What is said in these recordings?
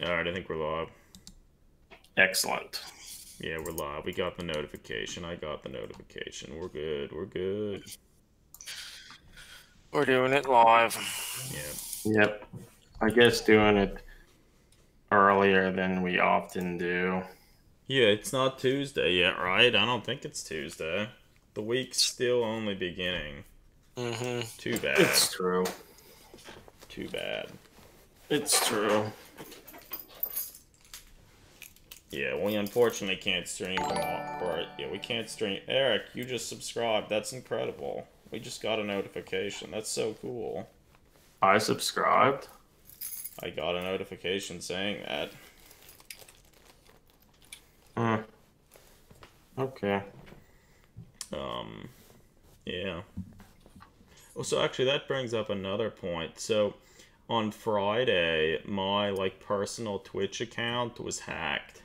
Alright, I think we're live. Excellent. Yeah, we're live. We got the notification. I got the notification. We're good. We're good. We're doing it live. Yeah. Yep. I guess doing it earlier than we often do. Yeah, it's not Tuesday yet, right? I don't think it's Tuesday. The week's still only beginning. Mm-hmm. Too bad. It's true. Too bad. It's true. Yeah, we unfortunately can't stream tomorrow. Or, yeah, we can't stream. Eric, you just subscribed. That's incredible. We just got a notification. That's so cool. I subscribed. I got a notification saying that. Hmm. Okay. Yeah. Well, so actually that brings up another point. So on Friday, my personal Twitch account was hacked.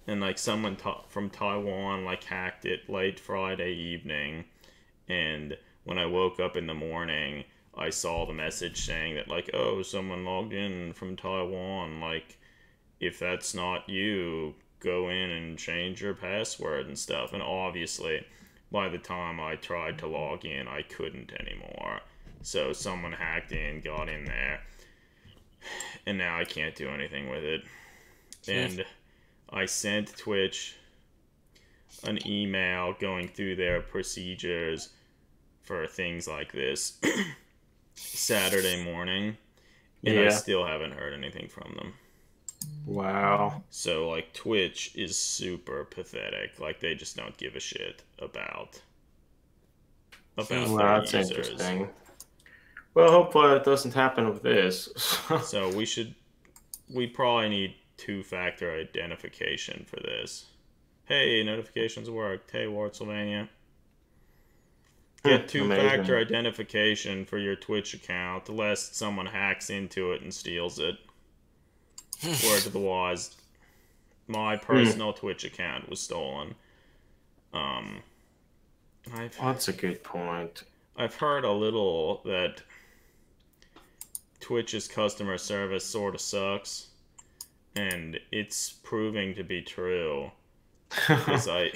And someone from Taiwan hacked it late Friday evening, and when I woke up in the morning, I saw the message saying that oh, someone logged in from Taiwan, if that's not you, go in and change your password and stuff. And obviously, by the time I tried to log in, I couldn't anymore. So someone hacked in, got in there, and now I can't do anything with it. And I sent Twitch an email going through their procedures for things like this Saturday morning, and I still haven't heard anything from them. Wow. So Twitch is super pathetic. They just don't give a shit about Well, their that's users. interesting. Well, hopefully it doesn't happen with this. So we probably need two-factor identification for this. Hey, notifications worked. Hey, Wartsylvania. Get two-factor identification for your Twitch account, lest someone hacks into it and steals it. Word to the wise. My personal Twitch account was stolen. That's a good point. I've heard a little that Twitch's customer service sort of sucks, and it's proving to be true. Because I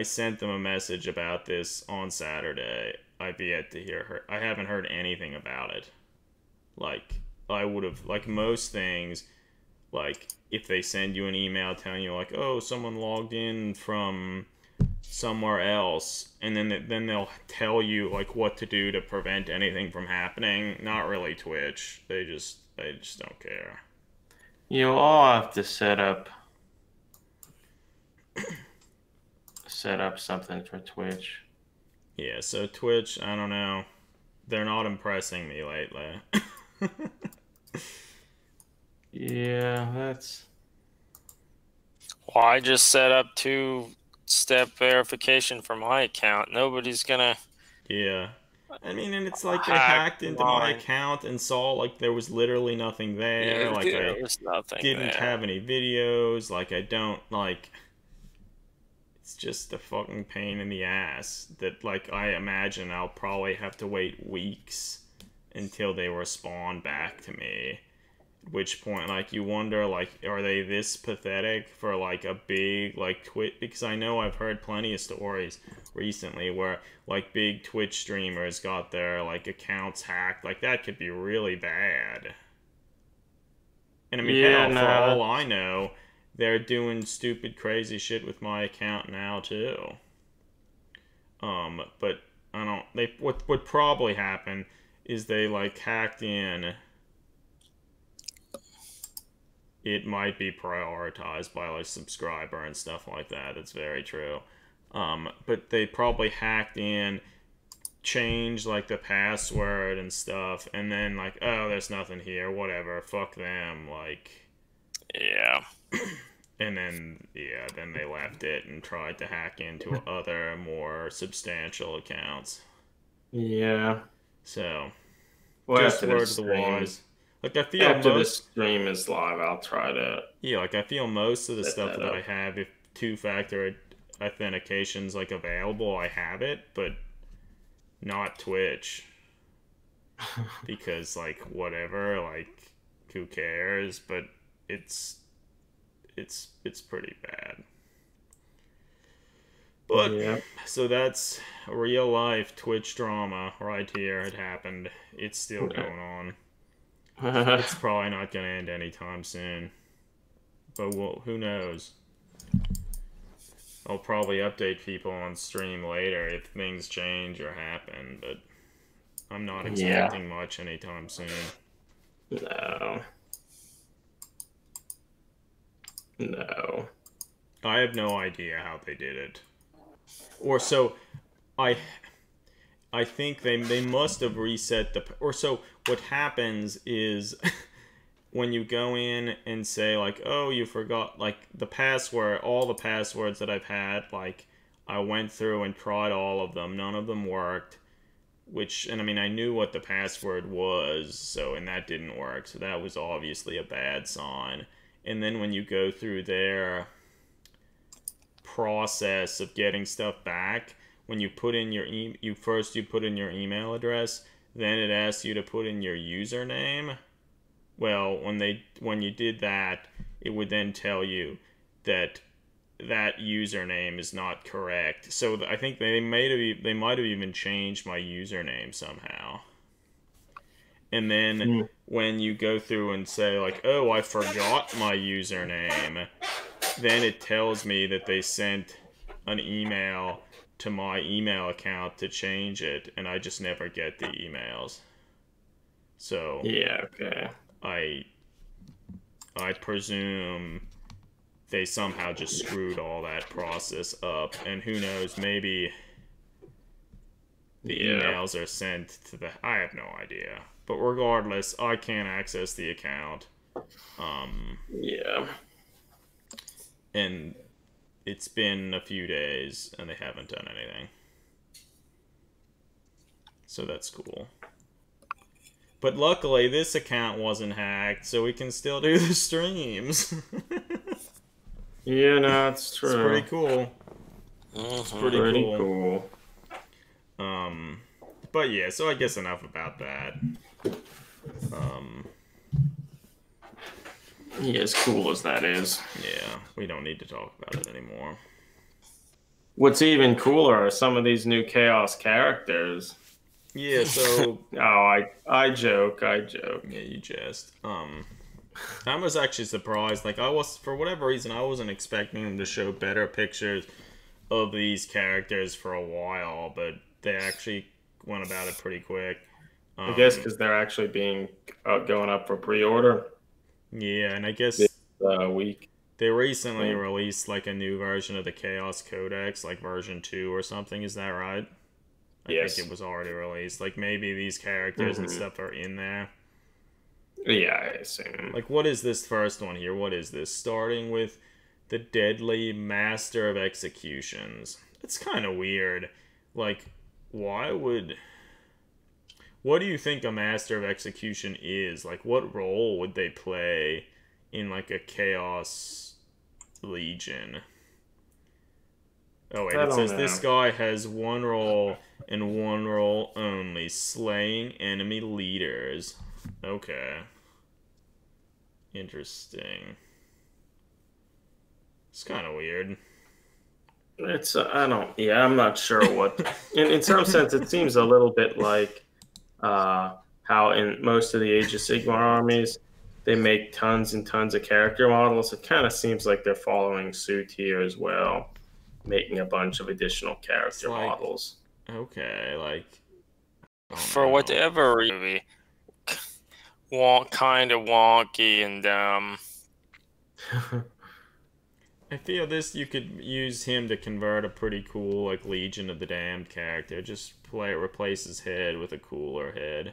sent them a message about this on Saturday. I've yet to hear her. I haven't heard anything about it. I would have, most things, if they send you an email telling you, oh, someone logged in from somewhere else, and then they'll tell you, what to do to prevent anything from happening. Not really Twitch. They just don't care. I'll have to set up something for Twitch. Yeah, so Twitch, I don't know. They're not impressing me lately. Yeah, that's... Well, I just set up two-step verification for my account. Nobody's gonna... Yeah. I mean, and it's they hacked into my account and saw, there was literally nothing there. Yeah, there was nothing didn't there. have any videos. I don't, It's just a fucking pain in the ass that, I imagine I'll probably have to wait weeks until they respond back to me. At which point, you wonder, are they this pathetic for, a big, Twitch? Because I know I've heard plenty of stories recently where, big Twitch streamers got their, accounts hacked. That could be really bad. And I mean, hell, for all I know, they're doing stupid, crazy shit with my account now, too. But I don't... What would probably happen is they, hacked in... It might be prioritized by, subscriber and stuff like that. That's very true. But they probably hacked in, changed, the password and stuff, and then, oh, there's nothing here, whatever, fuck them, Yeah. And then, yeah, then they left it and tried to hack into other, more substantial accounts. Yeah. So, well, just word to the wise. I feel after the stream is live, I'll try to... Yeah, I feel most of the stuff that I have, if two-factor authentication's, available, I have it, but not Twitch. Because, whatever, who cares? But it's pretty bad. But Yeah. so that's real life Twitch drama right here. It happened. It's still going on. It's probably not going to end anytime soon. But who knows? I'll probably update people on stream later if things change or happen, but I'm not expecting much anytime soon. No. No. I have no idea how they did it. Or so I think they must have reset what happens is when you go in and say like, oh, you forgot like the password, all the passwords that I've had, like I went through and tried all of them, none of them worked, and I mean I knew what the password was, and that didn't work, so that was obviously a bad sign. And then when you go through their process of getting stuff back, when you put in your you put in your email address, then it asks you to put in your username. Well, when you did that, it would then tell you that username is not correct. So I think they might have even changed my username somehow. And then when you go through and say like, oh, I forgot my username, then it tells me that they sent an email to my email account to change it, and I just never get the emails. So yeah, okay. I presume they somehow just screwed all that process up, and who knows, maybe the emails are sent to the... I have no idea. But regardless, I can't access the account. Yeah. And it's been a few days, and they haven't done anything. So that's cool. But luckily, this account wasn't hacked, so we can still do the streams. Yeah, no, it's true. It's pretty cool. It's pretty cool. But yeah, so I guess enough about that. Yeah, as cool as that is. Yeah, we don't need to talk about it anymore. What's even cooler are some of these new Chaos characters. Yeah, so... Oh, I joke. Yeah, you jest. I was actually surprised. Like, for whatever reason, I wasn't expecting them to show better pictures of these characters for a while, but they actually went about it pretty quick. I guess because they're actually going up for pre-order. Yeah, and I guess this week. They recently released like a new version of the Chaos Codex, like version 2 or something. Is that right? I think it was already released. Like maybe these characters and stuff are in there. Yeah, I assume. Like, what is this first one here? What is this? Starting with the Deadly Master of Executions. It's kind of weird. Like, what do you think a Master of Execution is? Like, what role would they play in, like, a Chaos Legion? Oh, wait, it says this guy has one role and one role only, slaying enemy leaders. Okay. Interesting. It's kind of weird. It's, I'm not sure what. In some sense, it seems a little bit like how in most of the Age of Sigmar armies, they make tons and tons of character models. It kind of seems like they're following suit here as well, making a bunch of additional character models. Okay, like... For whatever reason, kind of wonky and I feel you could use him to convert a pretty cool, like, Legion of the Damned character. Just replace his head with a cooler head.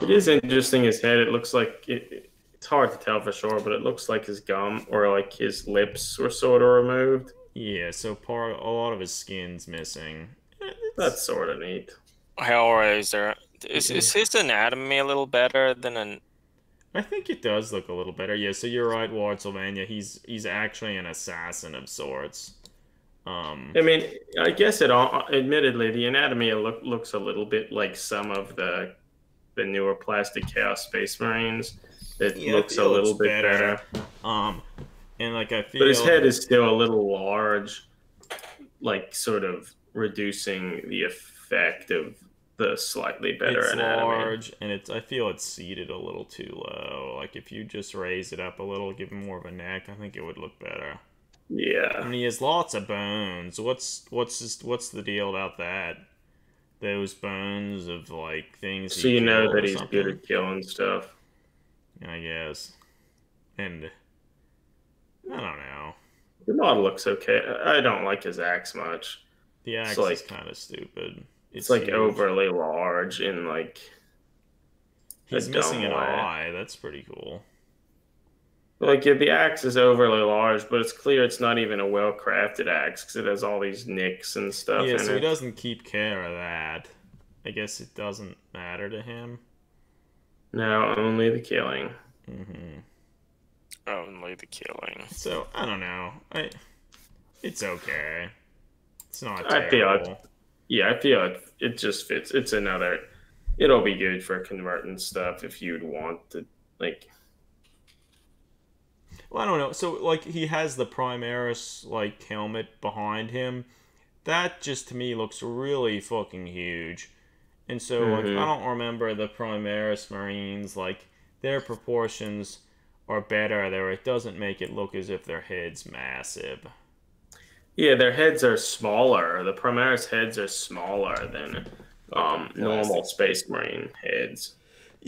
It is interesting, his head. It looks like... It's hard to tell for sure, but it looks like his gum or, like, his lips were sort of removed. Yeah, so a lot of his skin's missing. That's sort of neat. Hellraiser. Is his anatomy a little better than an... I think it does look a little better. Yeah, so you're right, Wartsylvania. He's actually an assassin of sorts. I mean, I guess admittedly, the anatomy looks a little bit like some of the newer plastic Chaos Space Marines. It Yeah, I looks a feel it's little bit better. better. Um, and like I But his feel, head is still a little large, like sort of reducing the effect of the slightly better it's anatomy. large, and I feel it's seated a little too low. Like if you just raise it up a little, give him more of a neck, I think it would look better. I Yeah. mean, he has lots of bones. What's the deal about that? Those bones of like things So he you know killed that or he's good something. at killing stuff. I guess. And I don't know. The model looks okay. I don't like his axe much. The It's axe is like kind of stupid. it's It's like huge. overly large in like a He's missing dumb an way. eye. That's pretty cool. Like if the axe is overly large, but it's clear it's not even a well crafted axe because it has all these nicks and stuff Yeah, in so he it. doesn't keep care of that. I guess it doesn't matter to him. No, only the killing. Hmm. Only the killing. So I don't know. It's okay. It's not I feel it. terrible. Yeah, I feel it just fits. It's another. It'll be good for converting stuff if you'd want to. Like, Well, I don't know. So like he has the Primaris like helmet behind him. That just to me looks really fucking huge. And so like I hmm don't remember the Primaris Marines like their proportions are better there. It doesn't make it look as if their head's massive. yeah, their heads are smaller. The Primaris heads are smaller than Like a normal plastic. Space Marine heads.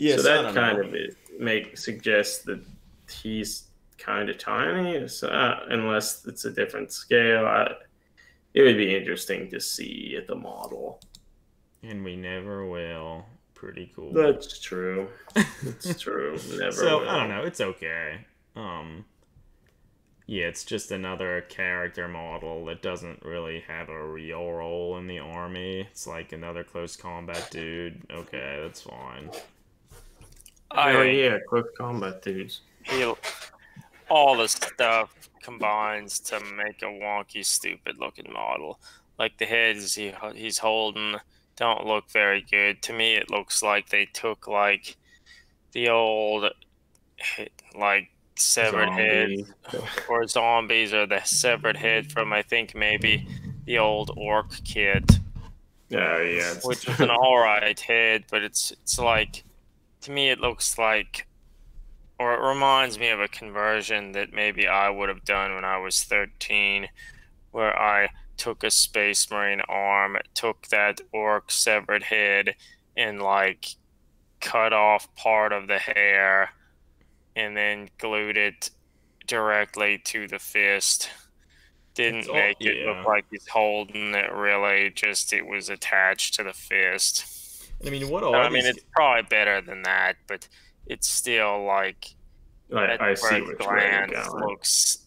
So Yes, I that don't kind know. of suggests that he's kind of tiny, so, unless it's a different scale. It would be interesting to see at the model. And we never will. Pretty cool. That's true. It's true. Never So I don't will. know. It's okay. Um, yeah, it's just another character model that doesn't really have a real role in the army. It's like another close combat dude. Okay, that's fine. I Oh think yeah, close combat dudes. he all the stuff combines to make a wonky, stupid-looking model. Like the heads he's holding don't look very good. To me, it looks like they took like the old like severed heads Zombie. or zombies or the severed head from I think maybe the old orc kit, Oh yeah. which is an alright head, but it's like to me it looks like or it reminds me of a conversion that maybe I would have done when I was 13, where I took a Space Marine arm, took that orc severed head, and like cut off part of the hair, and then glued it directly to the fist. It's Didn't all make it look yeah. like he's holding it really, just it was attached to the fist. And I mean, what are I mean, these? it's probably better than that, but it's still like at I see first which way you're glance going. looks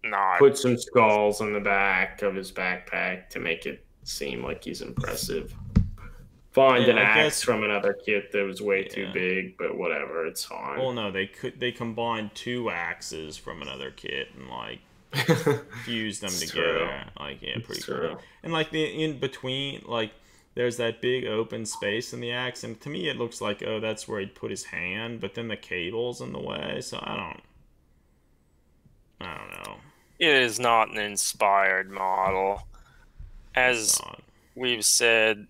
not. Put some skulls on the back of his backpack to make it seem like he's impressive. Find an Yeah, I axe guess. from another kit that was way too Yeah. big, but whatever, it's fine. Oh no, they combined two axes from another kit and like fuse them It's true. together. Like, yeah, pretty It's cool. true. And like the in between, like there's that big open space in the axe, and to me it looks like oh that's where he'd put his hand, but then the cable's in the way, so I don't know. It is not an inspired model. It's As not. we've said,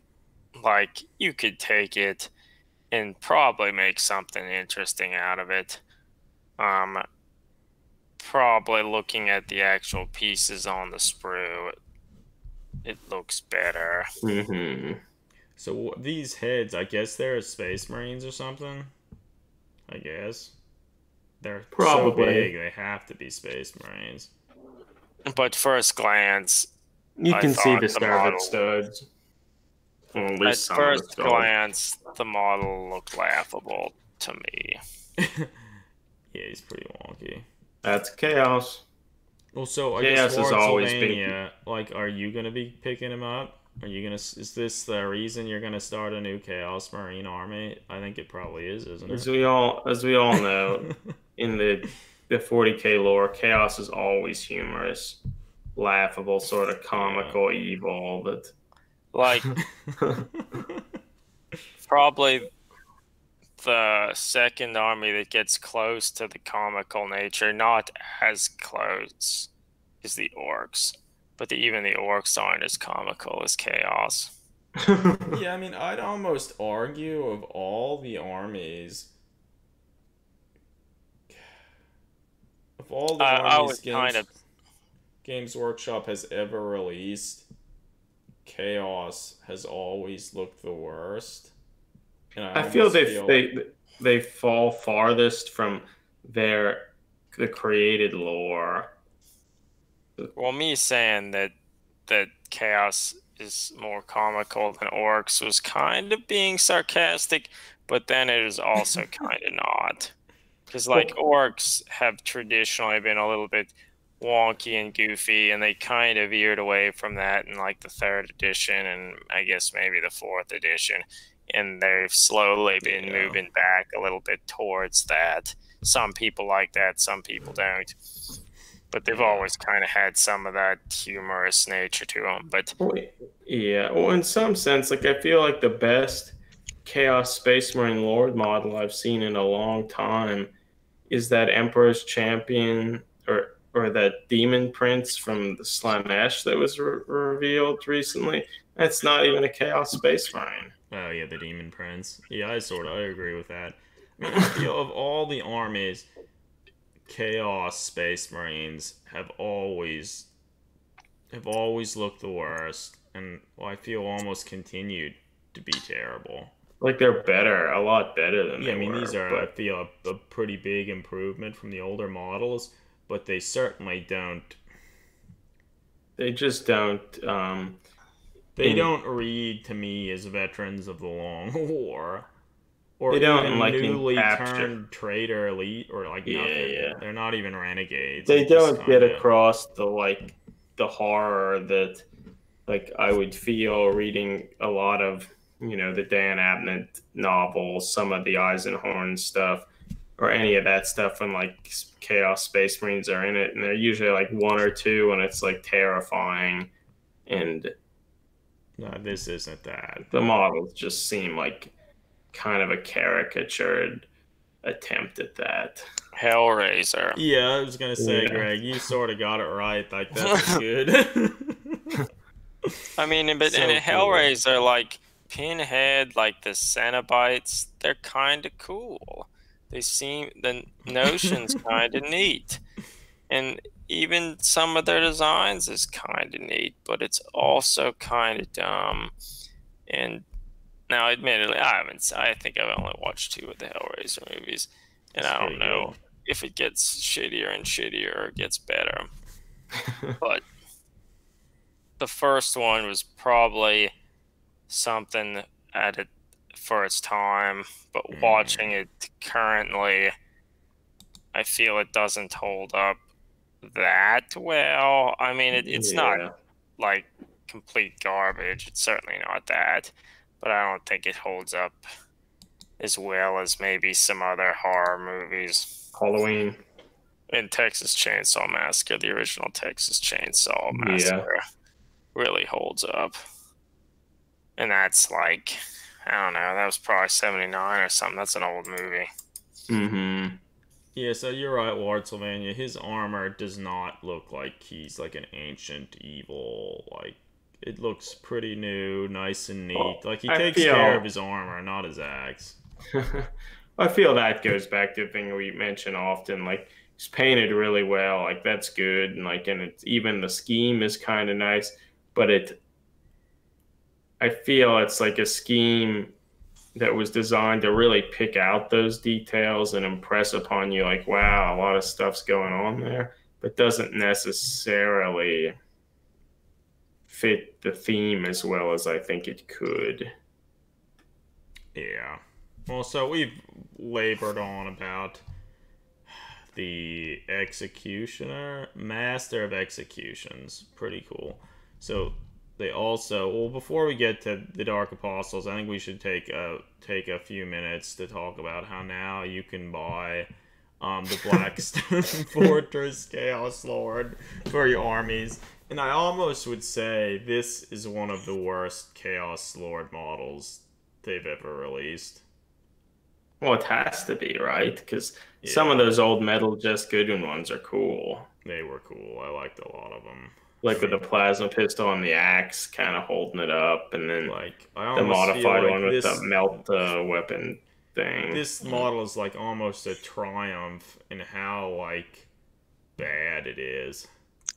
like, you could take it and probably make something interesting out of it. Probably looking at the actual pieces on the sprue, it looks better. hmm So these heads, I guess they're Space Marines or something. I guess they're so Probably. big they have to be Space Marines. But first glance, You I can see thought the the starboard model- studs. Well, at at least some of the first skulls. glance, the model looked laughable to me. Yeah, he's pretty wonky. That's chaos. Well, so I Chaos guess has always been- Sylvania, like, are you gonna be picking him up? Are you gonna? Is this the reason you're gonna start a new Chaos Marine army? I think it probably is, isn't As it? we all know, in the 40k lore, chaos is always humorous, laughable, sort of comical evil. That Like, probably the second army that gets close to the comical nature, not as close as the orcs, but even the orcs aren't as comical as chaos. Yeah, I mean, I'd almost argue of all the armies, of all the I armies was kind of Games Workshop has ever released, Chaos has always looked the worst. And I I feel almost feel they fall farthest from the created lore. well, me saying that chaos is more comical than orcs was kind of being sarcastic, but then it is also kind of not. Because like orcs have traditionally been a little bit wonky and goofy, and they kind of veered away from that in like the third edition and I guess maybe the fourth edition. And they've slowly been moving back a little bit towards that. Some people like that, some people don't. But they've always kind of had some of that humorous nature to them. But yeah, well, in some sense, like I feel like the best Chaos Space Marine Lord model I've seen in a long time is that Emperor's Champion or that Demon Prince from the Slanesh that was revealed recently. That's not even a Chaos Space Marine. Oh yeah, the Demon Prince. Yeah, I agree with that. I mean, I feel of all the armies, Chaos Space Marines have always looked the worst, and well, I feel almost continued to be terrible. Like they're better, a lot better than Yeah, they were. These are I feel a pretty big improvement from the older models, but they certainly don't. They just don't. They don't read to me as veterans of the Long War, or they don't even like newly turned traitor elite, or like nothing. Yeah. They're not even renegades. They don't get across the horror that like I would feel reading a lot of the Dan Abnett novels, some of the Eisenhorn stuff, or any of that stuff when like Chaos Space Marines are in it, and they're usually like one or two, and it's like terrifying and. No, this isn't that. The models just seem like kind of a caricatured attempt at that. Hellraiser. Yeah, I was gonna say, Greg, you sort of got it right. Like that's good. I mean, but in a Hellraiser, like Pinhead, like the Cenobites, they're kind of cool. The notion's kind of neat, and even some of their designs is kind of neat, but it's also kind of dumb. And now, admittedly, I think I've only watched 2 of the Hellraiser movies, and I don't know if it gets shittier and shittier or gets better. But the first one was probably something for its time, but watching it currently, I feel it doesn't hold up that well. I mean, it's not like complete garbage. It's certainly not that, but I don't think it holds up as well as maybe some other horror movies. Halloween and Texas Chainsaw Massacre, the original Texas Chainsaw Massacre, really holds up. And that's like, I don't know, that was probably 79 or something. That's an old movie. Mm-hmm. Yeah, so you're right, Wartsylvania. His armor does not look like he's like an ancient evil. Like, it looks pretty new, nice and neat. Like, he takes care of his armor, not his axe. I feel that goes back to the thing we mention often. Like, it's painted really well. Like, that's good. And, like, and it's even the scheme is kind of nice. But I feel it's like a scheme that was designed to really pick out those details and impress upon you, like, wow, a lot of stuff's going on there, but doesn't necessarily fit the theme as well as I think it could. Yeah. Well, so we've labored on about the Executioner, Master of Executions. Pretty cool. So they also, well, before we get to the Dark Apostles, I think we should take a few minutes to talk about how now you can buy the Blackstone Fortress Chaos Lord for your armies. And I almost would say this is one of the worst Chaos Lord models they've ever released. Well, it has to be, right? Because some of Yeah, those old Metal Just Goodwin ones are cool. they were cool. I liked a lot of them. I Like with the mean, plasma pistol and the axe kind of holding it up, and then like I the almost feel modified like one with the melt weapon thing. this model is like almost a triumph in how like bad it is.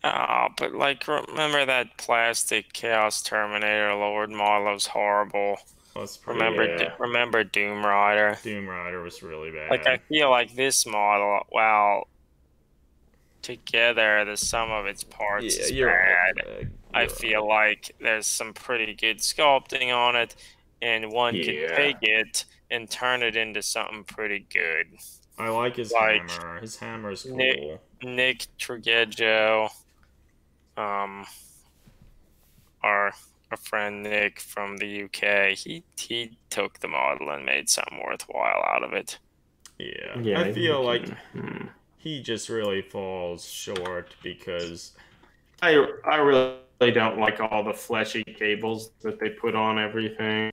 Oh, but like, remember that plastic Chaos Terminator Lord model was horrible. That's pretty. Remember, Yeah. remember Doom Rider. Doom Rider was really Like, I bad. feel like this model, well, together, the sum of its parts Yeah, is you're right, bad. Greg. I You're feel right. like there's some pretty good sculpting on it, and one could Yeah. take it and turn it into something pretty good. I like his Like hammer. His hammer's Nick cool. Nick Triggeggio, um, our friend Nick from the UK, he took the model and made something worthwhile out of it. Yeah, Yeah, I feel you like can- he just really falls short because, I really don't like all the fleshy cables that they put on everything.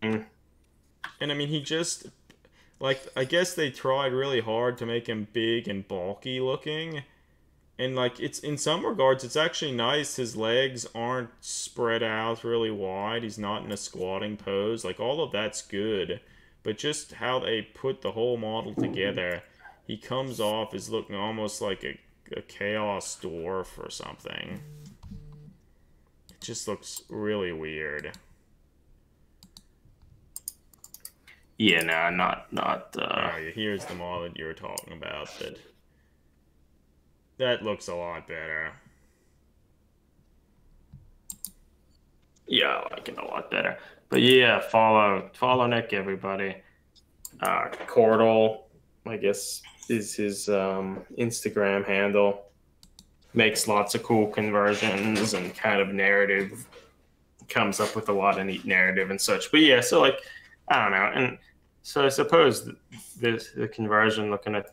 and I mean, he just like I guess they tried really hard to make him big and bulky looking, and like it's in some regards it's actually nice. His legs aren't spread out really wide. He's not in a squatting pose. Like all of that's good, but just how they put the whole model together, he comes off as looking almost like a chaos dwarf or something. It just looks really weird. Yeah, no, not. Oh, yeah, here's the model that you were talking about. That looks a lot better. Yeah, I like it a lot better. But yeah, follow Nick, everybody. Cordal, I guess, is his Instagram handle. Makes lots of cool conversions and kind of narrative. Comes up with a lot of neat narrative and such. But yeah, so like I don't know, and so I suppose the conversion, looking at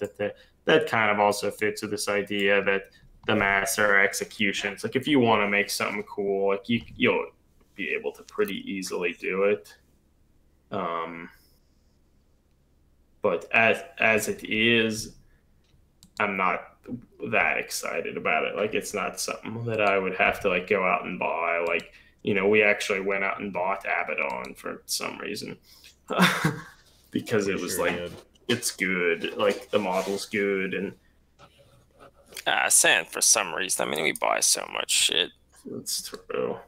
that kind of also fits with this idea that the master execution. It's like if you want to make something cool, like you'll be able to pretty easily do it. But as it is, I'm not that excited about it. Like it's not something that I would have to like go out and buy. Like we actually went out and bought Abaddon for some reason because We it was sure like did. it's good. Like the model's good and Saying for some reason, I mean, we buy so much shit. it's true.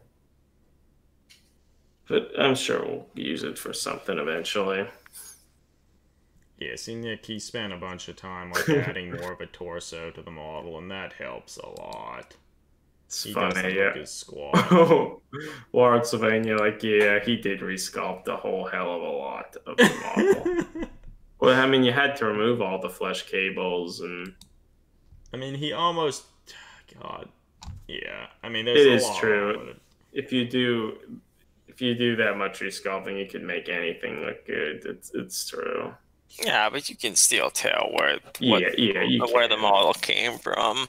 But I'm sure we'll use it for something eventually. Yeah, see, Nick, he spent a bunch of time like adding more of a torso to the model, and that helps a lot. It's He doesn't funny, look yeah. as squat. Lawrence Sylvania, like, yeah, he did resculpt a whole hell of a lot of the model. Well, I mean, you had to remove all the flesh cables, and I mean, he almost. God. Yeah. I mean, there's it a is lot true. wrong with it. If you do that much resculpting, you can make anything look good. It's true. Yeah, but you can still tell where You where the can. model came from.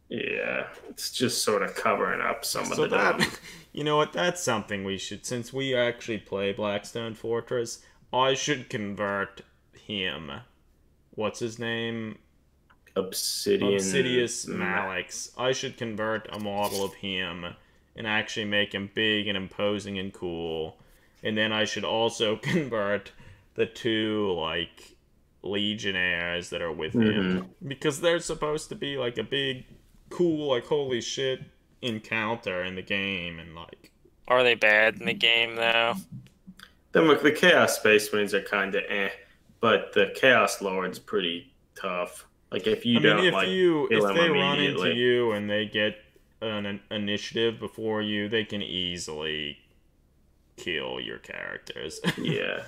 Yeah, it's just sort of covering up some of So the dumb. that, you know what? That's something we should. Since we actually play Blackstone Fortress, I should convert him. What's his name? Obsidian Obsidious Malix. I should convert a model of him and actually make him big and imposing and cool. And then I should also convert the two, like, legionnaires that are with him. Because they're supposed to be, like, a big, cool, like, holy shit encounter in the game. And, like, Are they bad in the game though? The Chaos Space Marines are kind of but the Chaos Lord's pretty tough. Like if you I mean, don't like kill if him they run into immediately. you and they get an initiative before you, they can easily kill your characters. Yeah,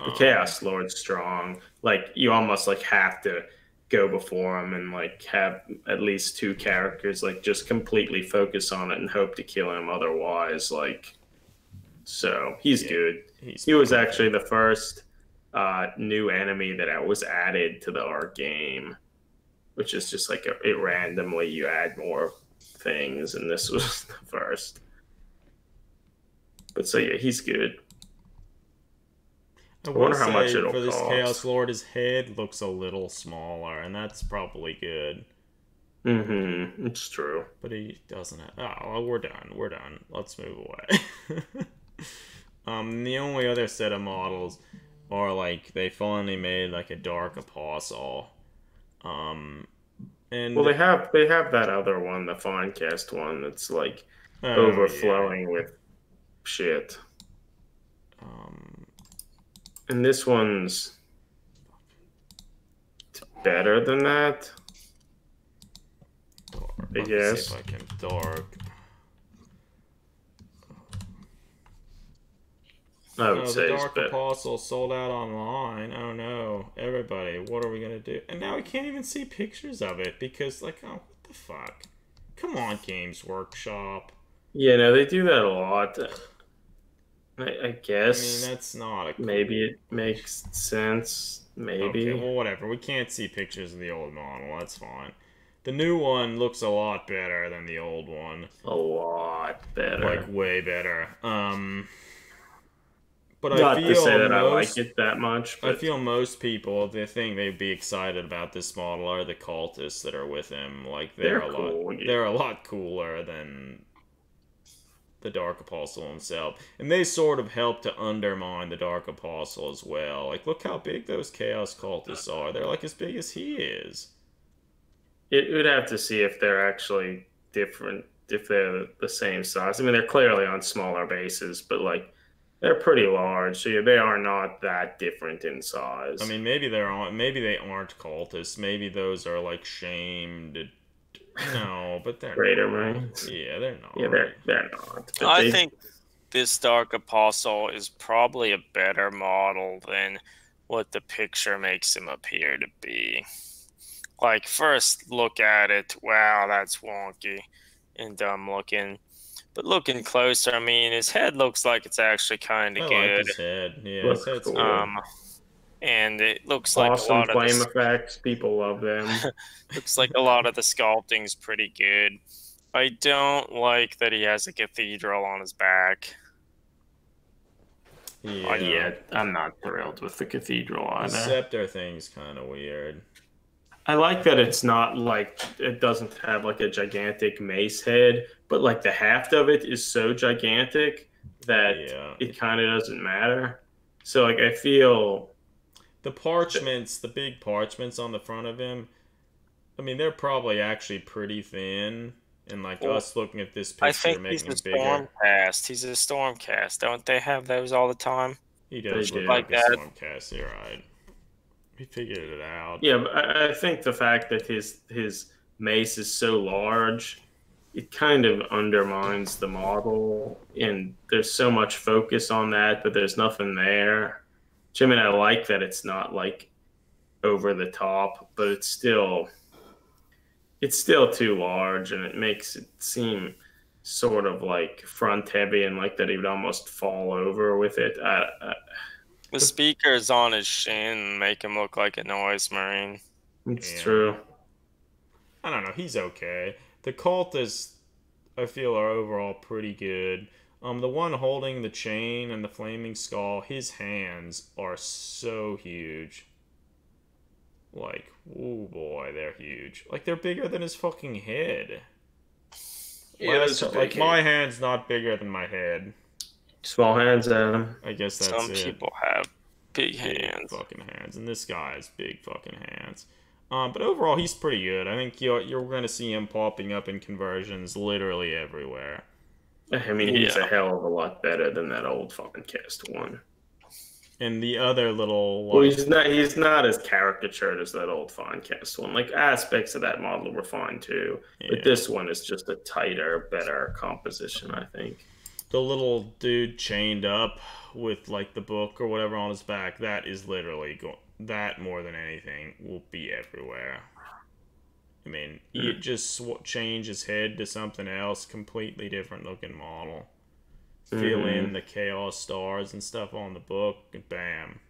the Chaos Lord's strong. Like you almost like have to go before him and like have at least two characters like just completely focus on it and hope to kill him. Otherwise, like so he's good. He was actually the first new enemy that was added to our game, which is just like it randomly you add more things, and this was the first. But so yeah, he's good. I I will wonder how much say it'll for this cost. Chaos Lord, his head looks a little smaller, and that's probably good. Mm-hmm. It's true. But he doesn't have... Oh, well, we're done. We're done. Let's move away. The only other set of models are, like, they finally made, like, a Dark Apostle. And... Well, they have that other one, the Finecast one, that's like Oh, overflowing with shit. Um, And this one's better than that. dark. I Let me guess. see if I can dark. I would Oh, the say it's Dark better. Apostle sold out online. Oh no, everybody, what are we gonna do? And now we can't even see pictures of it because, like, oh, what the fuck? Come on, Games Workshop. Yeah, no, they do that a lot. I I mean, guess that's not a cool... maybe it makes sense. Maybe. Okay, well, whatever. We can't see pictures of the old model. That's fine. The new one looks a lot better than the old one. A lot better. Like, way better. But Not I feel to say that I most... like it that much, I but feel most people, the thing they'd be excited about this model are the cultists that are with him. Like, they're a cool. lot, they're a lot cooler than the Dark Apostle himself, and they sort of help to undermine the Dark Apostle as well. Like, look how big those Chaos cultists are. They're like as big as he is. it would have to see if they're actually different, if they're the same size. I mean, they're clearly on smaller bases, but like they're pretty large, so yeah, they are not that different in size. I mean, maybe they're on. Maybe they aren't cultists. Maybe those are like shamed. No, but they're Greater not. Marines. Yeah, they're not. Yeah, they're not. But I they- think this Dark Apostle is probably a better model than what the picture makes him appear to be. Like, first look at it, wow, that's wonky and dumb looking. But looking closer, I mean, his head looks like it's actually kind I of like good. his head. Yeah, Looks his head's cool. good. And it looks like awesome a lot of flame the, effects. People love them. looks like a lot of the sculpting's pretty good. I don't like that he has a cathedral on his back. Yeah. Yeah, I'm not thrilled with the cathedral The either. scepter thing's kind of weird. I like that it's not like it doesn't have like a gigantic mace head, but like the haft of it is so gigantic that Yeah. it kind of doesn't matter. So like I feel The parchments, the big parchments on the front of him, I mean, they're probably actually pretty thin. And like Well, us looking at this I picture, think he's making a it bigger. Stormcast. He's a Stormcast. Don't they have those all the time? He does They look do. like a Like that. Stormcast. You're right. We figured it out. yeah, but I think the fact that his mace is so large, it kind of undermines the model, and there's so much focus on that, but there's nothing there. Which, I mean, I like that it's not like over the top, but it's still too large, and it makes it seem sort of like front heavy, and like that he would almost fall over with it. The speakers on his shin make him look like a noise marine. It's Yeah. true. I don't know. He's okay. The cultists, I feel, are overall pretty good. The one holding the chain and the flaming skull, his hands are so huge. Like, oh boy, they're huge. Like, they're bigger than his fucking head. Yeah, those are Like, big my hand's not bigger than my head. Small hands, Adam. I guess that's Some it. people have big Big hands. fucking hands, and this guy has big fucking hands. But overall, he's pretty good. I think you're going to see him popping up in conversions literally everywhere. I mean, he's Yeah. a hell of a lot better than that old Finecast one. And the other little, Well, like, he's not as caricatured as that old Finecast one. Like aspects of that model were fine too, yeah, but this one is just a tighter, better composition, I think. the little dude chained up with like the book or whatever on his back, that is literally that more than anything will be everywhere. I mean, you just change his head to something else, completely different looking model. Fill in the chaos stars and stuff on the book, and bam.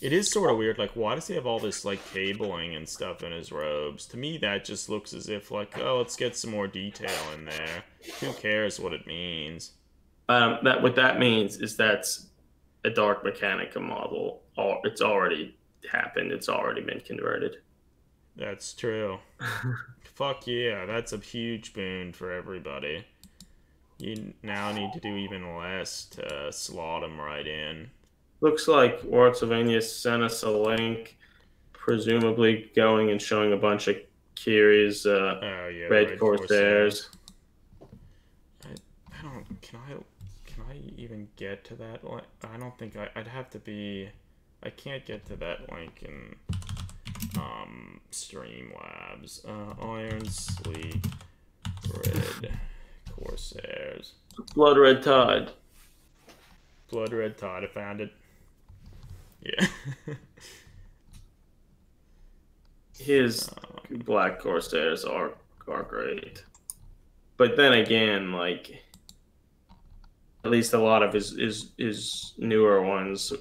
It is sort of weird, like, why does he have all this, like, cabling and stuff in his robes? To me, that just looks as if, like, oh, let's get some more detail in there. Who cares what it means? What that means is that's a Dark Mechanica model, it's already happened. It's already been converted. That's true. Fuck yeah, that's a huge boon for everybody. You now need to do even less to slot them right in. Looks like Wartsylvania sent us a link, presumably going and showing a bunch of Kiri's Oh yeah, Red Corsairs. I don't. Can I even get to that? I don't think I'd have to be. I can't get to that link in Streamlabs. Iron Sleep Red Corsairs. Blood Red Tide. Blood Red Tide. I found it. Yeah. His Black Corsairs are great, but then again, like at least a lot of his newer ones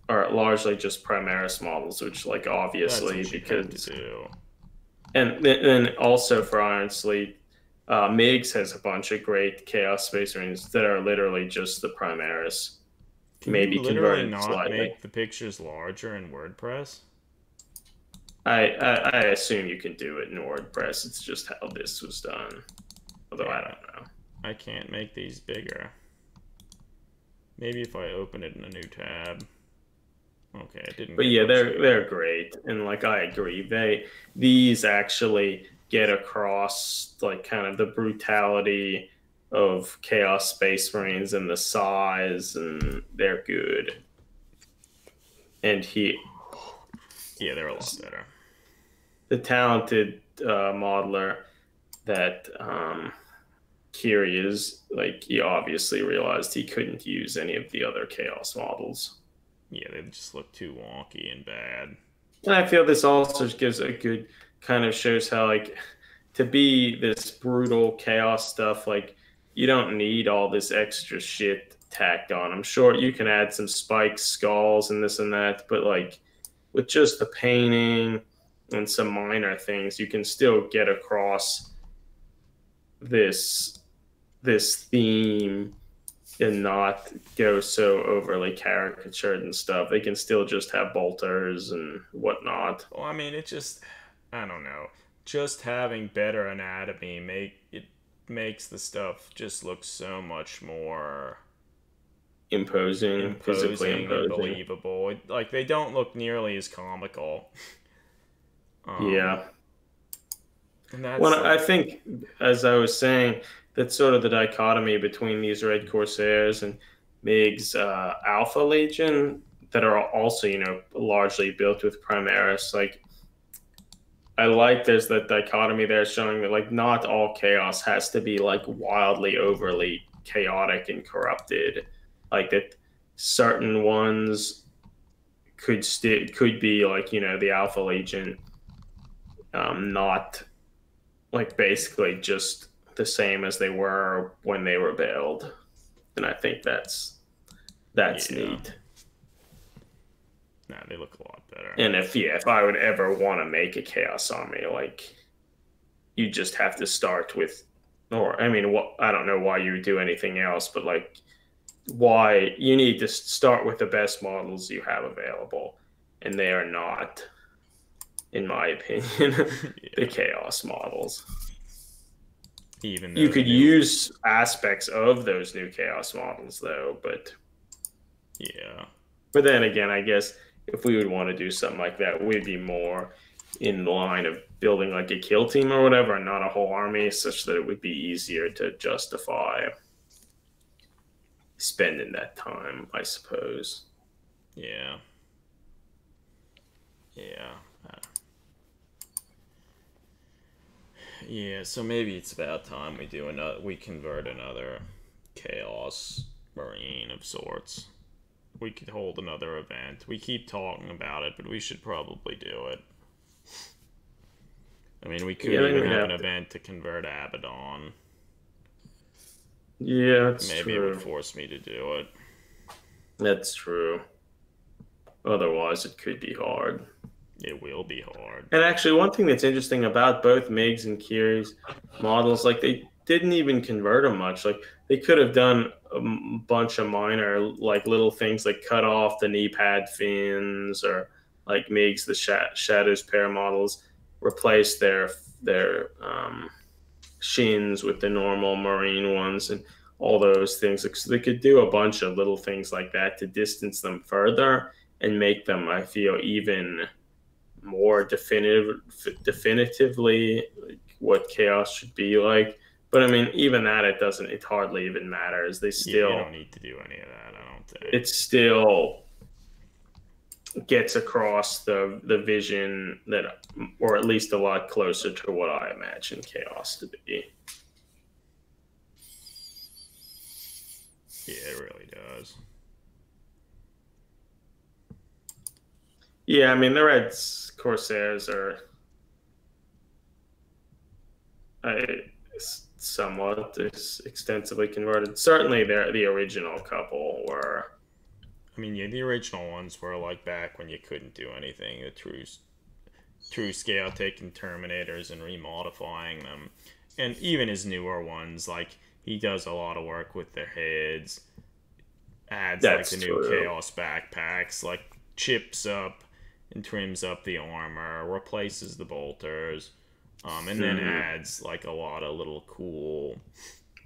are largely just Primaris models, which like obviously because and then also for Iron Sleep, Migs has a bunch of great Chaos Space Marines that are literally just the Primaris. Can maybe you literally not slightly. Make the pictures larger in WordPress? I assume you can do it in WordPress. It's just how this was done. Although I don't know. I can't make these bigger. Maybe if I open it in a new tab. Okay, it didn't. But yeah, they're great, and like I agree, these actually get across like kind of the brutality of Chaos Space Marines and the size, and they're good. And yeah, they're a lot better. The talented modeler that Kiri is, like, he obviously realized he couldn't use any of the other Chaos models. Yeah, they just look too wonky and bad. And I feel this also gives a good kind of shows how, like, to be this brutal Chaos stuff, like, you don't need all this extra shit tacked on. I'm sure you can add some spikes, skulls, and this and that, but, like, with just the painting and some minor things, you can still get across this theme and not go so overly caricatured and stuff. They can still just have bolters and whatnot. Well, I mean, it just, I don't know. Just having better anatomy makes the stuff just look so much more imposing, physically imposing, and believable. Like, they don't look nearly as comical. Yeah. And that's I think, as I was saying, that's sort of the dichotomy between these Red Corsairs and Mig's Alpha Legion that are also, largely built with Primaris. Like, I like there's that dichotomy there showing that, like, not all Chaos has to be, like, wildly, overly chaotic and corrupted. Like, that certain ones could be, like, the Alpha Legion, not, like, basically just the same as they were when they were built. And I think that's neat. Nah, they look a lot better. And if I would ever want to make a Chaos army, like, you just have to start with, or I mean, I don't know why you would do anything else, but, like, why you need to start with the best models you have available, and they are not, in my opinion, the Chaos models. Even though you could use aspects of those new Chaos models, though, but yeah. But then again, I guess if we would want to do something like that, we'd be more in the line of building like a kill team or whatever, and not a whole army, such that it would be easier to justify spending that time, I suppose. Yeah. Yeah. Yeah, so maybe it's about time we convert another Chaos Marine of sorts. We could hold another event. We keep talking about it, but we should probably do it. I mean, we could even have an event to convert Abaddon. Yeah, that's Maybe true. It would force me to do it. That's true. Otherwise, it could be hard. It will be hard. And actually, one thing that's interesting about both Migs and Kiri's models, like, they didn't even convert them much. Like, they could have done bunch of minor like little things, like cut off the knee pad fins, or like makes the Shadows pair models replace their shins with the normal Marine ones, and all those things. So they could do a bunch of little things like that to distance them further and make them, I feel, even more definitively like what Chaos should be like. But I mean, even that, it hardly even matters. They still, you don't need to do any of that, I don't think. It still gets across the vision that, or at least a lot closer to what I imagine Chaos to be. Yeah, it really does. Yeah, I mean, the Red Corsairs are somewhat extensively converted. Certainly, the original couple were. I mean, yeah, the original ones were like back when you couldn't do anything. The true scale, taking Terminators and remodifying them. And even his newer ones, like, he does a lot of work with their heads. Adds That's like the true. new Chaos backpacks, like chips up and trims up the armor, replaces the bolters, and then adds like a lot of little cool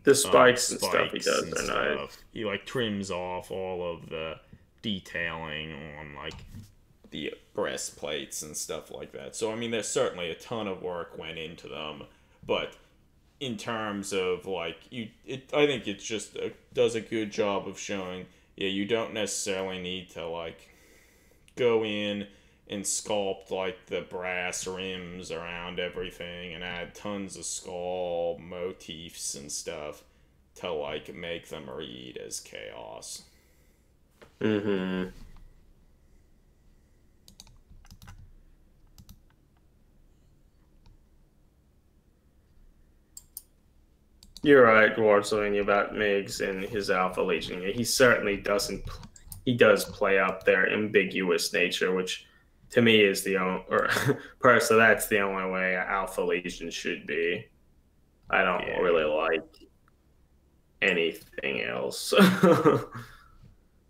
the spikes and stuff he does and are stuff. nice. He like trims off all of the detailing on like the breastplates and stuff like that. So I mean, there's certainly a ton of work went into them, but in terms of like I think it just does a good job of showing. Yeah, you don't necessarily need to like go in and sculpt like the brass rims around everything and add tons of skull motifs and stuff to like make them read as Chaos. Mm-hmm. You're right, Warzone, about Miggs and his Alpha Legion. He certainly doesn't. He does play up their ambiguous nature, which to me is the only, or personally, that's the only way Alpha Legion should be. I don't really like anything else.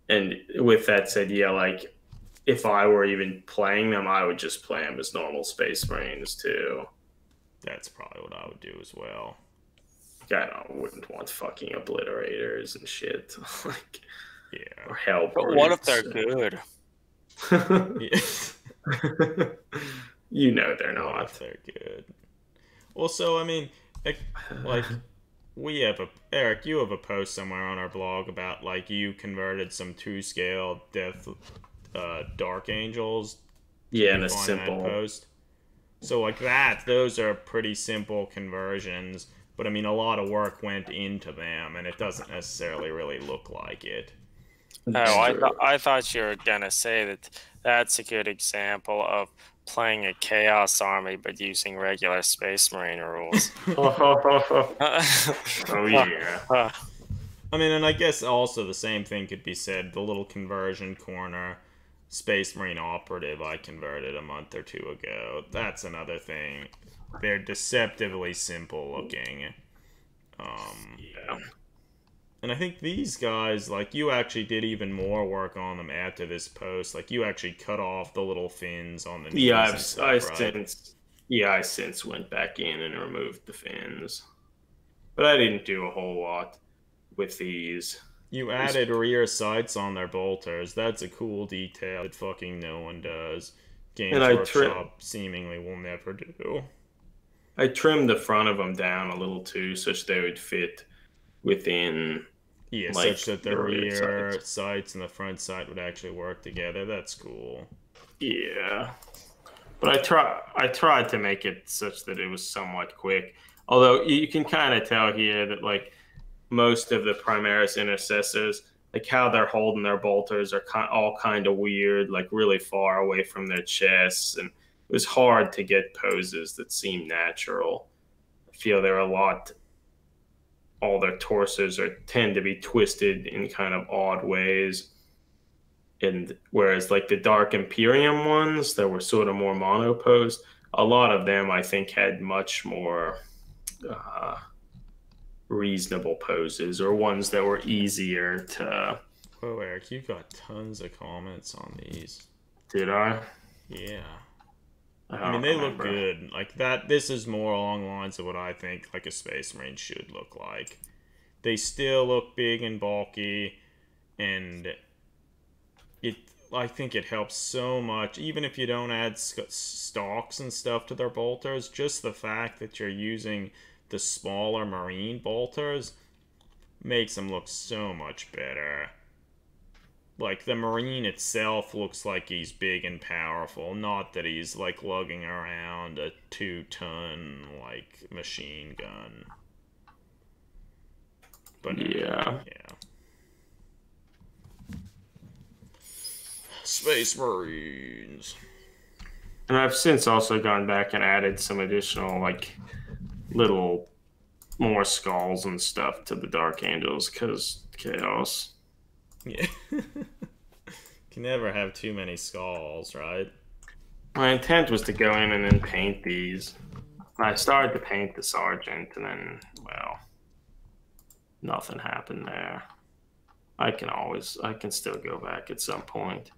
And with that said, yeah, like if I were even playing them, I would just play them as normal Space Marines too. That's probably what I would do as well. I wouldn't want fucking obliterators and shit. Like, yeah. Or hell. But what if they're good? You know they're What not. if they're good? Also, I mean, like we have Eric, you have a post somewhere on our blog about like you converted some 2-scale Death Dark Angels. Yeah, in a Find simple that post. So like those are pretty simple conversions. But I mean, a lot of work went into them, and it doesn't necessarily really look like it. Oh, I thought you were gonna say that that's a good example of playing a Chaos army but using regular Space Marine rules. Oh yeah. I mean, and I guess also the same thing could be said. The little conversion corner Space Marine operative I converted a month or two ago. That's another thing. They're deceptively simple looking. Yeah. And I think these guys, like, you actually did even more work on them after this post. Like, you actually cut off the little fins on the knees. Yeah, and stuff, I since went back in and removed the fins. But I didn't do a whole lot with these. You added rear sights on their bolters. That's a cool detail that fucking no one does. Games Workshop seemingly will never do. I trimmed the front of them down a little too, such they would fit within. Yeah, like, such that the rear sights and the front sight would actually work together. That's cool. Yeah, but I tried to make it such that it was somewhat quick. Although you can kind of tell here that like most of the Primaris intercessors, like how they're holding their bolters are all kind of weird, like really far away from their chests, and it was hard to get poses that seemed natural. I feel they're all their torsos tend to be twisted in kind of odd ways. And whereas like the Dark Imperium ones that were sort of more monoposed, a lot of them I think had much more reasonable poses or ones that were easier to. Whoa, Eric, you got tons of comments on these. Did I? Yeah. I I mean, don't they look remember. good. Like that. This is more along the lines of what I think like a Space Marine should look like. They still look big and bulky, and it. I think it helps so much. Even if you don't add stalks and stuff to their bolters, just the fact that you're using the smaller Marine bolters makes them look so much better. Like, the Marine itself looks like he's big and powerful, not that he's, like, lugging around a 2-ton, like, machine gun. But Yeah. Space Marines. And I've since also gone back and added some additional, like, little more skulls and stuff to the Dark Angels because chaos. Yeah. Can never have too many skulls, right? My intent was to go in and then paint these. I started to paint the Sergeant, and then, well, nothing happened there. I can still go back at some point.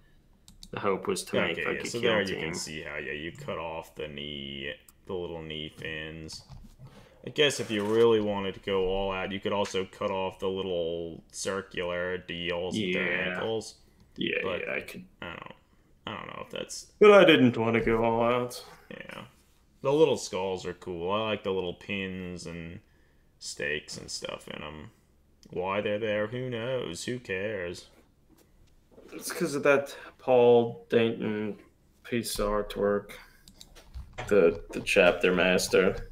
The hope was to make like a so kill there team. you can see how you cut off the little knee fins. I guess if you really wanted to go all out, you could also cut off the little circular deals with their ankles. Yeah, but I could. I don't know if that's. But I didn't want to go all out. Yeah, the little skulls are cool. I like the little pins and stakes and stuff in them. Why they're there, who knows? Who cares? It's because of that Paul Dayton piece of artwork. The chapter master.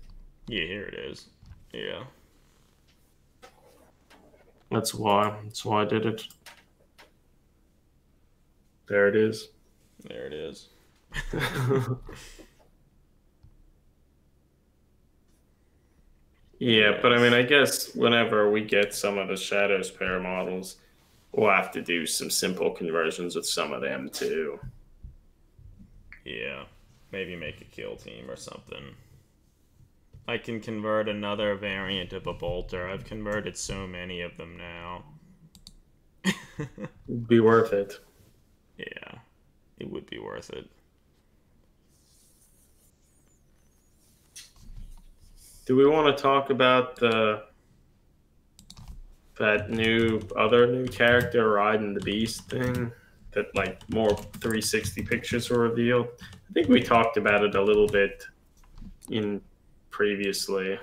Yeah, here it is. Yeah. That's why. That's why I did it. There it is. There it is. Yeah, but I mean, I guess whenever we get some of the Shadows pair models, we'll have to do some simple conversions with some of them too. Yeah. Maybe make a kill team or something. I can convert another variant of a bolter. I've converted so many of them now. It'd be worth it. Yeah, it would be worth it. Do we want to talk about that other new character riding the beast thing? That like more 360 pictures were revealed. I think we talked about it a little bit in previously.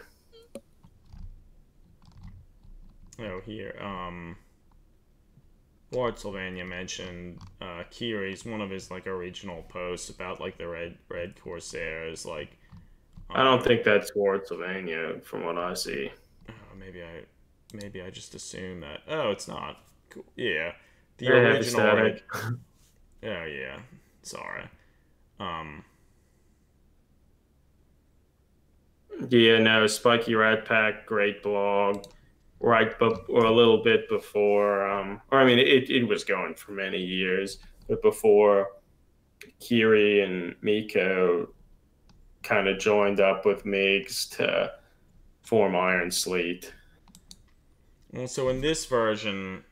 Oh, here, Lord Sylvania mentioned Kiri's one of his like original posts about like the red Corsairs. Like, I don't think that's Ward Sylvania from what I see. Maybe I just assume that. Oh, it's not. Cool. Yeah, the They have original. aesthetic. Oh yeah, sorry. Yeah, no, Spiky Rat Pack, great blog. Right, or a little bit before, or I mean, it was going for many years, but before Kiri and Miko kind of joined up with Migs to form Iron Sleet. Well, so in this version,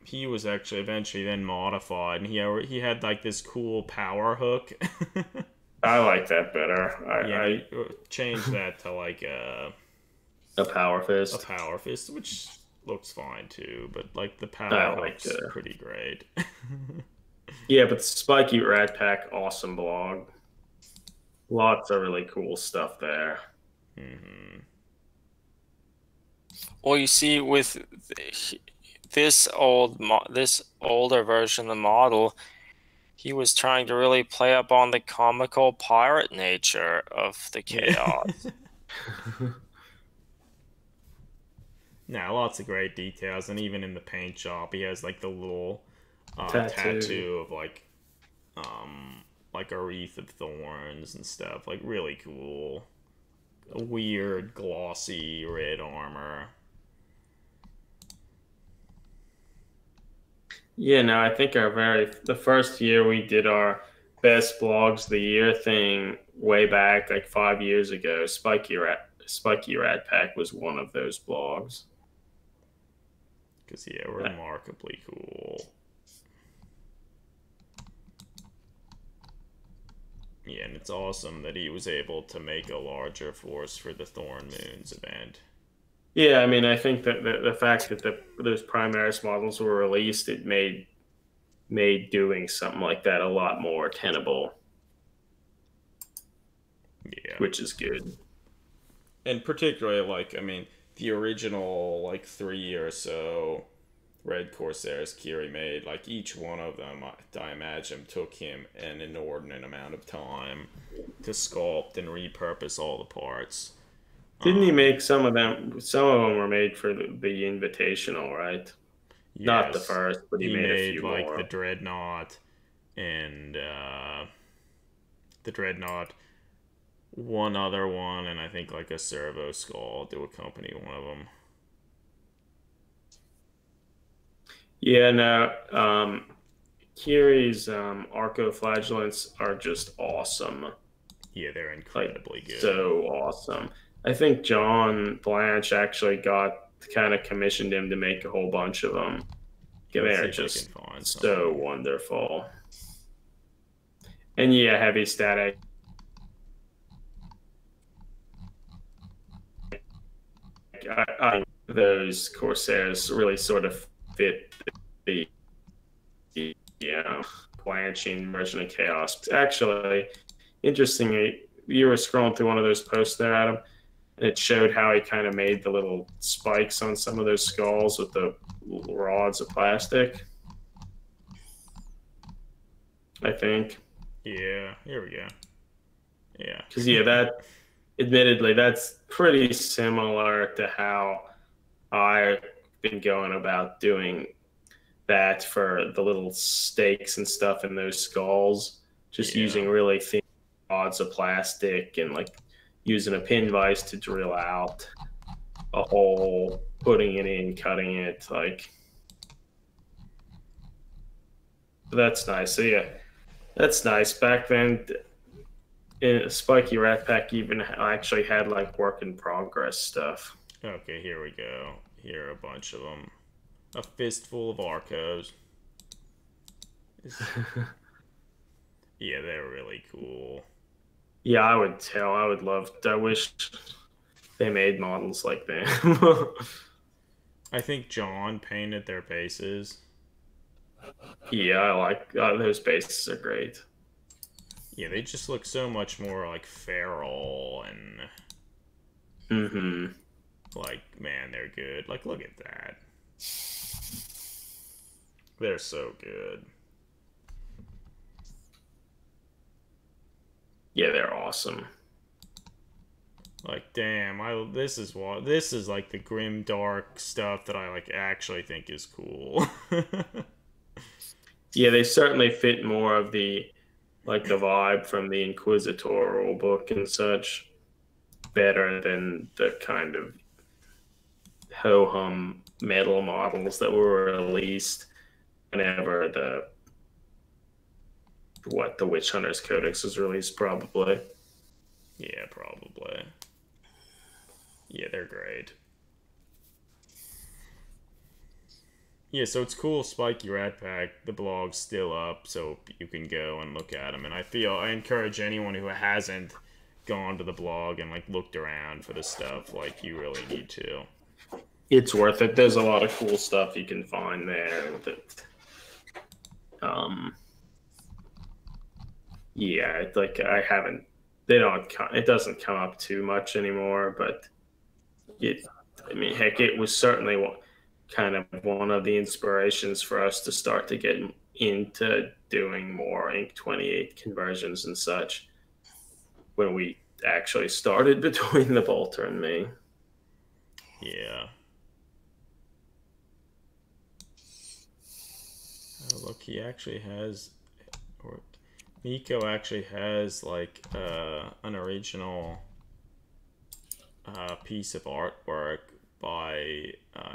he was actually eventually then modified, and he had like this cool power hook. I like that better. I changed that to like a power fist. A power fist, which looks fine too, but like the power hook's pretty great. Yeah, but Spiky Rat Pack, awesome blog. Lots of really cool stuff there. Mm-hmm. Well, you see, with this older version of the model, he was trying to really play up on the comical pirate nature of the chaos. Now, lots of great details, and even in the paint shop, he has like the little tattoo of like a wreath of thorns and stuff. Like really cool, a weird glossy red armor. Yeah, no, I think the first year we did our best blogs of the year thing way back like 5 years ago. Spiky Rat Spiky Rat Pack was one of those blogs. Because, yeah, remarkably cool. Yeah, and it's awesome that he was able to make a larger force for the Thorn Moons event. Yeah, I mean, I think that the fact that those Primaris models were released, it made doing something like that a lot more tenable. Yeah. Which is good. And particularly, like, I mean, the original, like, 3 or so Red Corsairs Kiri made, like, each one of them, I imagine, took him an inordinate amount of time to sculpt and repurpose all the parts. Didn't he make some of them? Some of them were made for the Invitational, right? Yes, not the first, but he made a few like more. the Dreadnought and the Dreadnought, one other one, and I think like a Servo Skull to accompany one of them. Yeah, no. Kiri's Arcoflagellants are just awesome. Yeah, they're incredibly good. So awesome. I think John Blanche actually kind of commissioned him to make a whole bunch of them. They're just so wonderful. And yeah, heavy static. Those Corsairs really sort of fit the blanching version of Chaos. Actually, interestingly, you were scrolling through one of those posts there, Adam, and it showed how he kind of made the little spikes on some of those skulls with the rods of plastic. I think. Yeah, here we go. Yeah. Because, yeah, admittedly, that's pretty similar to how I've been going about doing that for the little stakes and stuff in those skulls. Just using really thin rods of plastic and, like, using a pin vise to drill out a hole, putting it in, cutting it, like. That's nice. So, yeah, that's nice. Back then, Spiky Rat Pack even actually had like work in progress stuff. Okay, here we go. Here are a bunch of them. A fistful of Arcos. Yeah, they're really cool. Yeah, I would love. I wish they made models like that. I think John painted their bases. Yeah, I like those bases are great. Yeah, they just look so much more like feral and like, man, they're good. Like, look at that. They're so good. Yeah, they're awesome. Like, damn, this is like the grim dark stuff that I like actually think is cool. Yeah, they certainly fit more of the vibe from the Inquisitor rulebook and such better than the kind of ho-hum metal models that were released whenever the Witch Hunters Codex was released, probably. Yeah, probably. Yeah, they're great. Yeah, so it's cool. Spiky Rat Pack, the blog's still up, so you can go and look at them. And I encourage anyone who hasn't gone to the blog and like looked around for the stuff, like, you really need to. It's worth it. There's a lot of cool stuff you can find there. Yeah, it's like it doesn't come up too much anymore, but it was certainly kind of one of the inspirations for us to start to get into doing more Ink 28 conversions and such when we actually started between the Bolter and me. Yeah. Oh, look, he actually has, or Nico actually has like an original piece of artwork by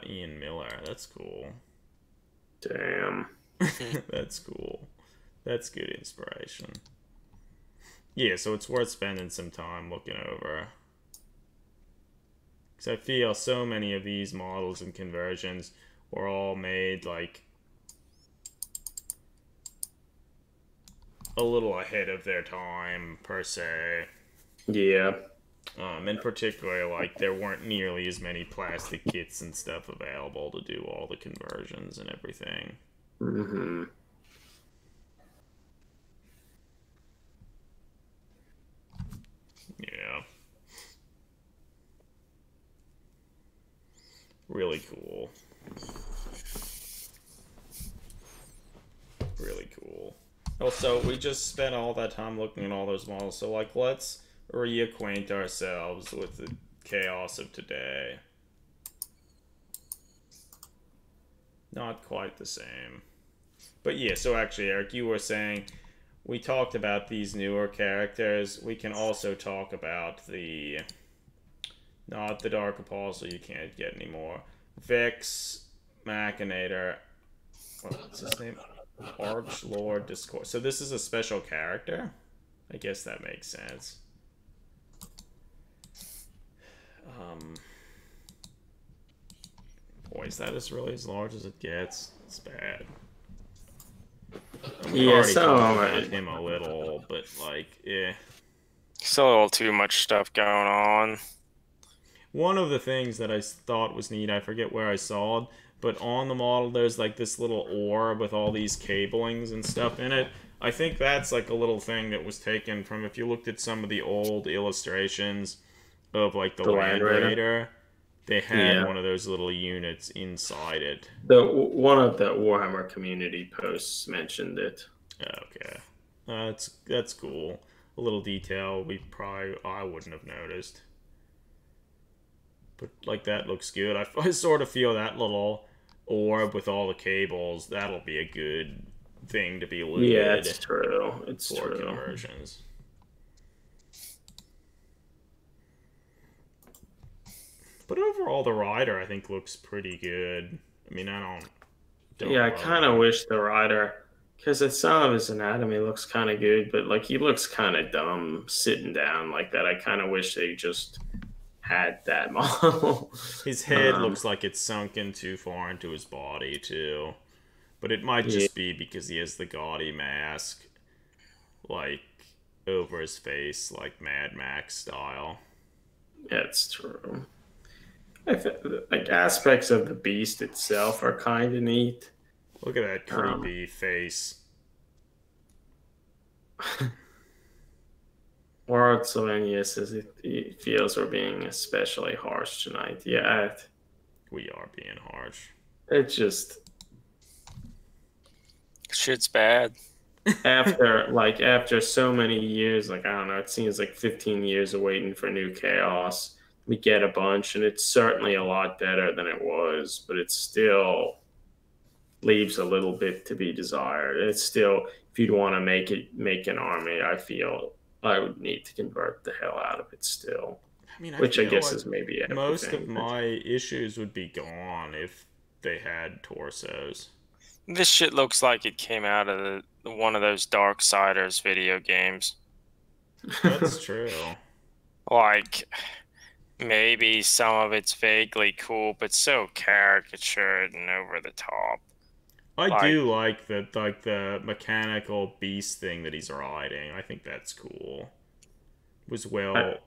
Ian Miller. That's cool. Damn. That's cool. That's good inspiration. Yeah, so it's worth spending some time looking over. Because I feel so many of these models and conversions were all made like a little ahead of their time, per se. Yeah. In particular, like, there weren't nearly as many plastic kits and stuff available to do all the conversions and everything. Mm-hmm. Yeah. Really cool. Really cool. Also, we just spent all that time looking at all those models, so, like, let's reacquaint ourselves with the chaos of today. Not quite the same. But yeah, so actually, Eric, you were saying we talked about these newer characters. We can also talk about the... Not the Dark Apostle you can't get anymore. Vex, Machinator... What's his name? Archlord Discord. So this is a special character? I guess that makes sense. Boy, is that really as large as it gets? It's bad. We already talked about him a little, but like, yeah. Still a little too much stuff going on. One of the things that I thought was neat, I forget where I saw it, but on the model there's like this little orb with all these cablings and stuff in it. I think that's like a little thing that was taken from, if you looked at some of the old illustrations of like the Land Raider, they had one of those little units inside it. One of the Warhammer community posts mentioned it. Okay. That's cool. A little detail I wouldn't have noticed. But like, that looks good. I sort of feel that little orb with all the cables, that'll be a good thing to be looted. Yeah, it's true. It's for true. Conversions. But overall, the Rider, I think, looks pretty good. I mean, I kind of wish the Rider, because some of his anatomy looks kind of good, but like, he looks kind of dumb sitting down like that. I kind of wish they just had that model. His head looks like it's sunken too far into his body too, but it might just be because he has the gaudy mask, like, over his face, like Mad Max style. That's true. Like, aspects of the beast itself are kind of neat. Look at that creepy face. Lord Slovenia says it feels we're being especially harsh tonight. Yeah. We are being harsh. It's just... Shit's bad. After so many years, like, I don't know, it seems like 15 years of waiting for new Chaos. We get a bunch, and it's certainly a lot better than it was, but it still leaves a little bit to be desired. It's still, if you'd want to make an army, I feel I would need to convert the hell out of it still. I mean, which I guess is maybe everything. Most of my issues would be gone if they had torsos. This shit looks like it came out of one of those Darksiders video games. That's true. Like, maybe some of it's vaguely cool, but so caricatured and over the top. I do like the mechanical beast thing that he's riding. I think that's cool. It was well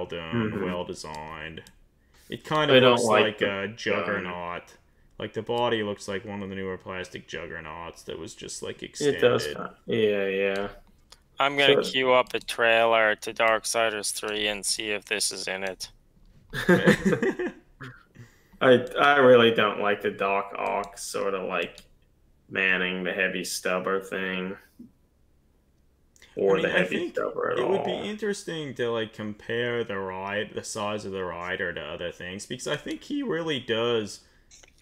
done, well designed. It kind of looks like a Juggernaut. Like, the body looks like one of the newer plastic Juggernauts that was just like extended. It does. Yeah. I'm gonna queue up a trailer to Darksiders 3 and see if this is in it. I really don't like the Doc Ock sort of like manning the heavy stubber thing, or the heavy stubber at all. It would be interesting to like compare the size of the Rider to other things, because I think he really does.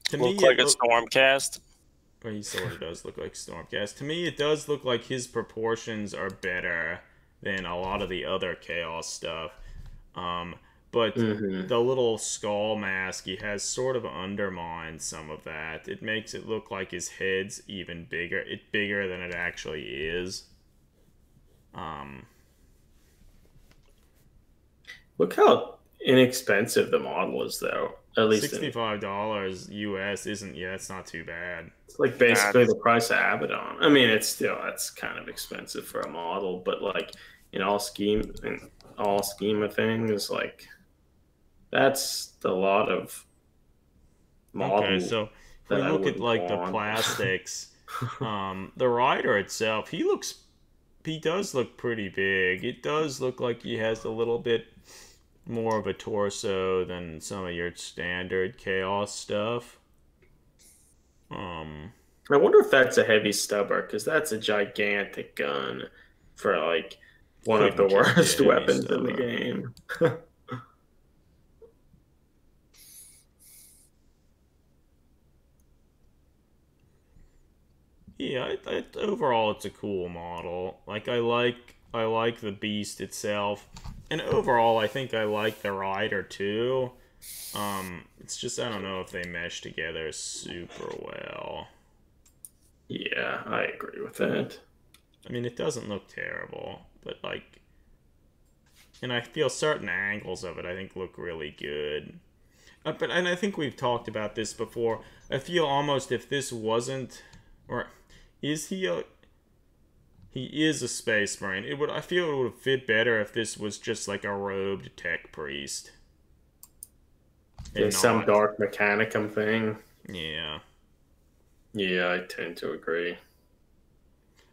To look like a Stormcast. But he sort of does look like Stormcast. To me, it does look like his proportions are better than a lot of the other Chaos stuff. But the little skull mask he has sort of undermines some of that. It makes it look like his head's even bigger. It's bigger than it actually is. Look how inexpensive the model is, though. At least $65 US isn't. Yeah, it's not too bad. it's like basically the price of Abaddon. I mean, that's kind of expensive for a model, but like in all scheme of things, like that's a lot of model. Okay, so if we that I look at wouldn't like the want. plastics, the rider itself, he does look pretty big. It does look like he has a little bit more of a torso than some of your standard Chaos stuff. I wonder if that's a heavy stubber, because that's a gigantic gun for like one of the Couldn't just be a worst heavy weapons in stubber. the game. Yeah, overall it's a cool model. Like I like the beast itself, and overall I think I like the rider too. It's just I don't know if they mesh together super well. Yeah, I agree with that. I mean, it doesn't look terrible, but like, and I feel certain angles of it I think look really good. And I think we've talked about this before. I feel almost if this wasn't, or is he a? He is a space marine. I feel it would fit better if this was just like a robed tech priest. Yeah, some dark mechanicum thing. Yeah. Yeah, I tend to agree.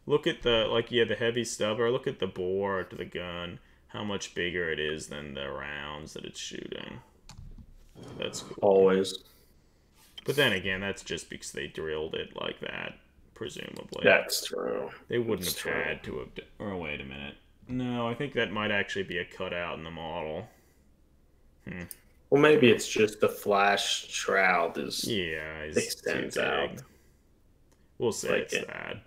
Look at the heavy stubber. Look at the bore to the gun. How much bigger it is than the rounds that it's shooting. That's cool. Always. But then again, that's just because they drilled it like that, presumably. That's true. They wouldn't have had to have. Or wait a minute. No, I think that might actually be a cutout in the model. Well, maybe it's just the flash shroud extends out. We'll say Like it's it. that.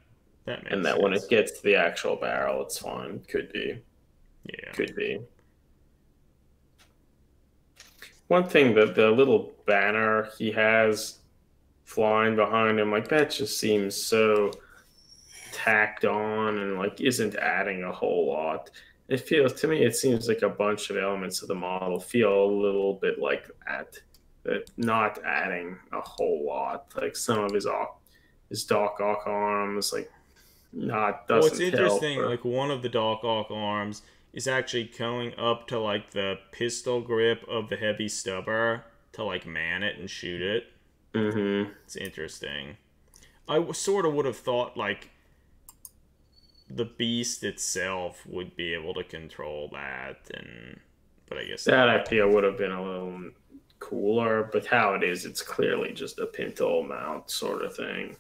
That makes And that sense. when it gets to the actual barrel, it's fine. Could be. Yeah. Could be. One thing, that the little banner he has flying behind him, like that just seems so tacked on and like isn't adding a whole lot. It feels to me, it seems like a bunch of elements of the model feel a little bit like that not adding a whole lot. Like some of his Doc Ock arms, like doesn't. Well, it's interesting. help, Like one of the Doc Ock arms is actually going up to like the pistol grip of the heavy stubber to like man it and shoot it. Mm-hmm. It's interesting. I sort of would have thought like the beast itself would be able to control that, but I guess That I feel would have been a little cooler, but how it is, it's clearly just a pinto mount sort of thing.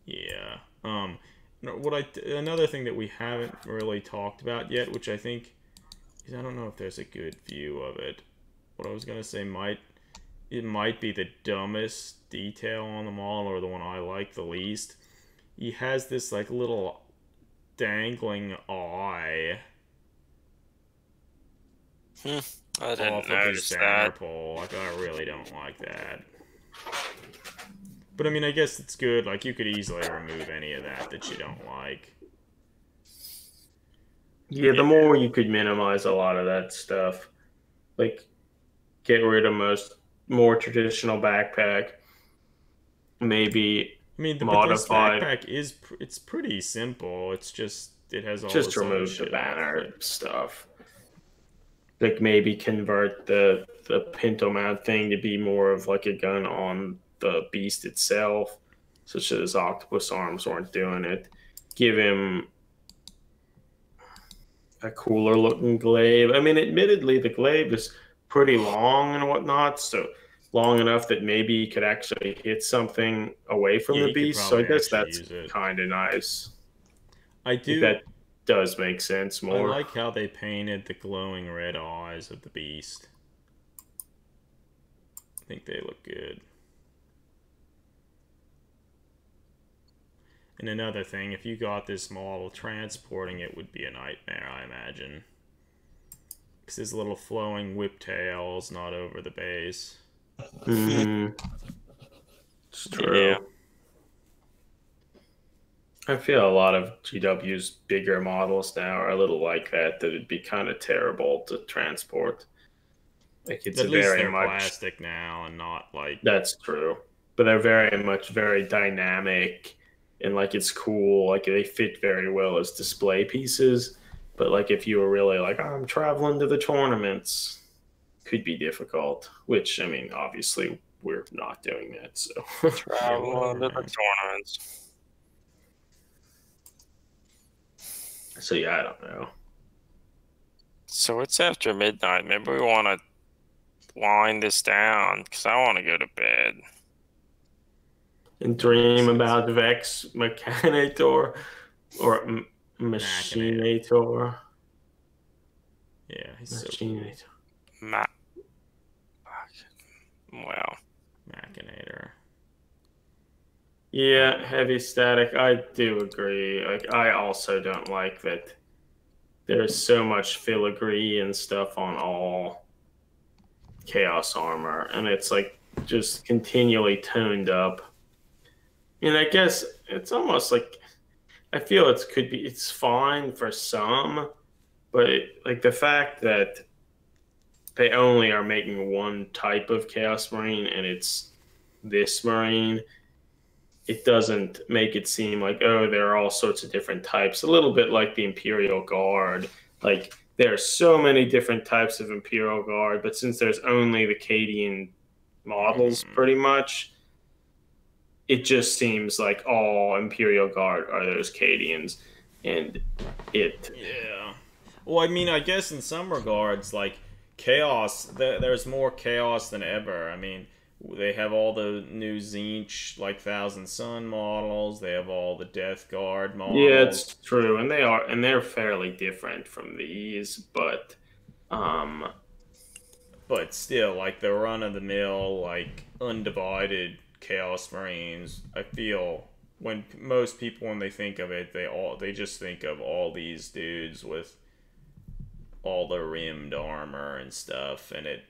Yeah. Another thing that we haven't really talked about yet, which I think is, I don't know if there's a good view of it. What I was gonna say might be the dumbest detail on the model, or the one I like the least. He has this like little dangling eye I off didn't of his notice banner that. pole. Like I really don't like that. But I mean, I guess it's good. Like you could easily remove any of that you don't like. Yeah, the more you could minimize a lot of that stuff, like get rid of most more traditional backpack, maybe I mean, but this modified. backpack it's pretty simple. It's just it has all Just this other remove the shit off banner it. stuff. Like maybe convert the pinto mount thing to be more of like a gun on the beast itself, such as his octopus arms weren't doing it. Give him a cooler looking glaive. I mean, admittedly, the glaive is pretty long and whatnot, so long enough that maybe he could actually hit something away from Yeah, the he could beast. So I probably guess actually that's use it. kind of nice. I If do. that does make sense I more. like how they painted the glowing red eyes of the beast. I think they look good. And another thing, if you got this model, transporting it would be a nightmare, I imagine. Because his little flowing whiptail is not over the base. Mhm. It's true. Yeah. I feel a lot of GW's bigger models now are a little like that. That it'd be kind of terrible to transport. Like it's At a least very they're much plastic now and not like. that's true, but they're very much very dynamic and like it's cool. Like they fit very well as display pieces. But like if you were really like I'm traveling to the tournaments, could be difficult. Which I mean, obviously we're not doing that. So Yeah, Travel to whatever, the man. tournaments. so yeah, I don't know. So it's after midnight. Maybe we want to wind this down because I want to go to bed. And dream about Vex Machinator or Machinator. Yeah, he's so cool. Machinator. Ma- well, Machinator. Yeah, heavy static. I do agree. Like I also don't like that there's so much filigree and stuff on all chaos armor, and it's like just continually toned up. And I guess it's almost like I feel it's fine for some, but like the fact that they only are making one type of chaos marine and it's this marine, it doesn't make it seem like oh there are all sorts of different types. A little bit like the Imperial Guard, like there are so many different types of Imperial Guard, but since there's only the Cadian models, pretty much, it just seems like all Imperial Guard are those Cadians, and it. Yeah. Well, I mean, I guess in some regards, like chaos, there's more chaos than ever. I mean, they have all the new Zinch like Thousand Sun models. They have all the Death Guard models. Yeah, it's true, and they're fairly different from these, but still, like the run of the mill, like undivided Chaos Marines. I feel when most people when they think of it, they just think of all these dudes with all the rimmed armor and stuff, and it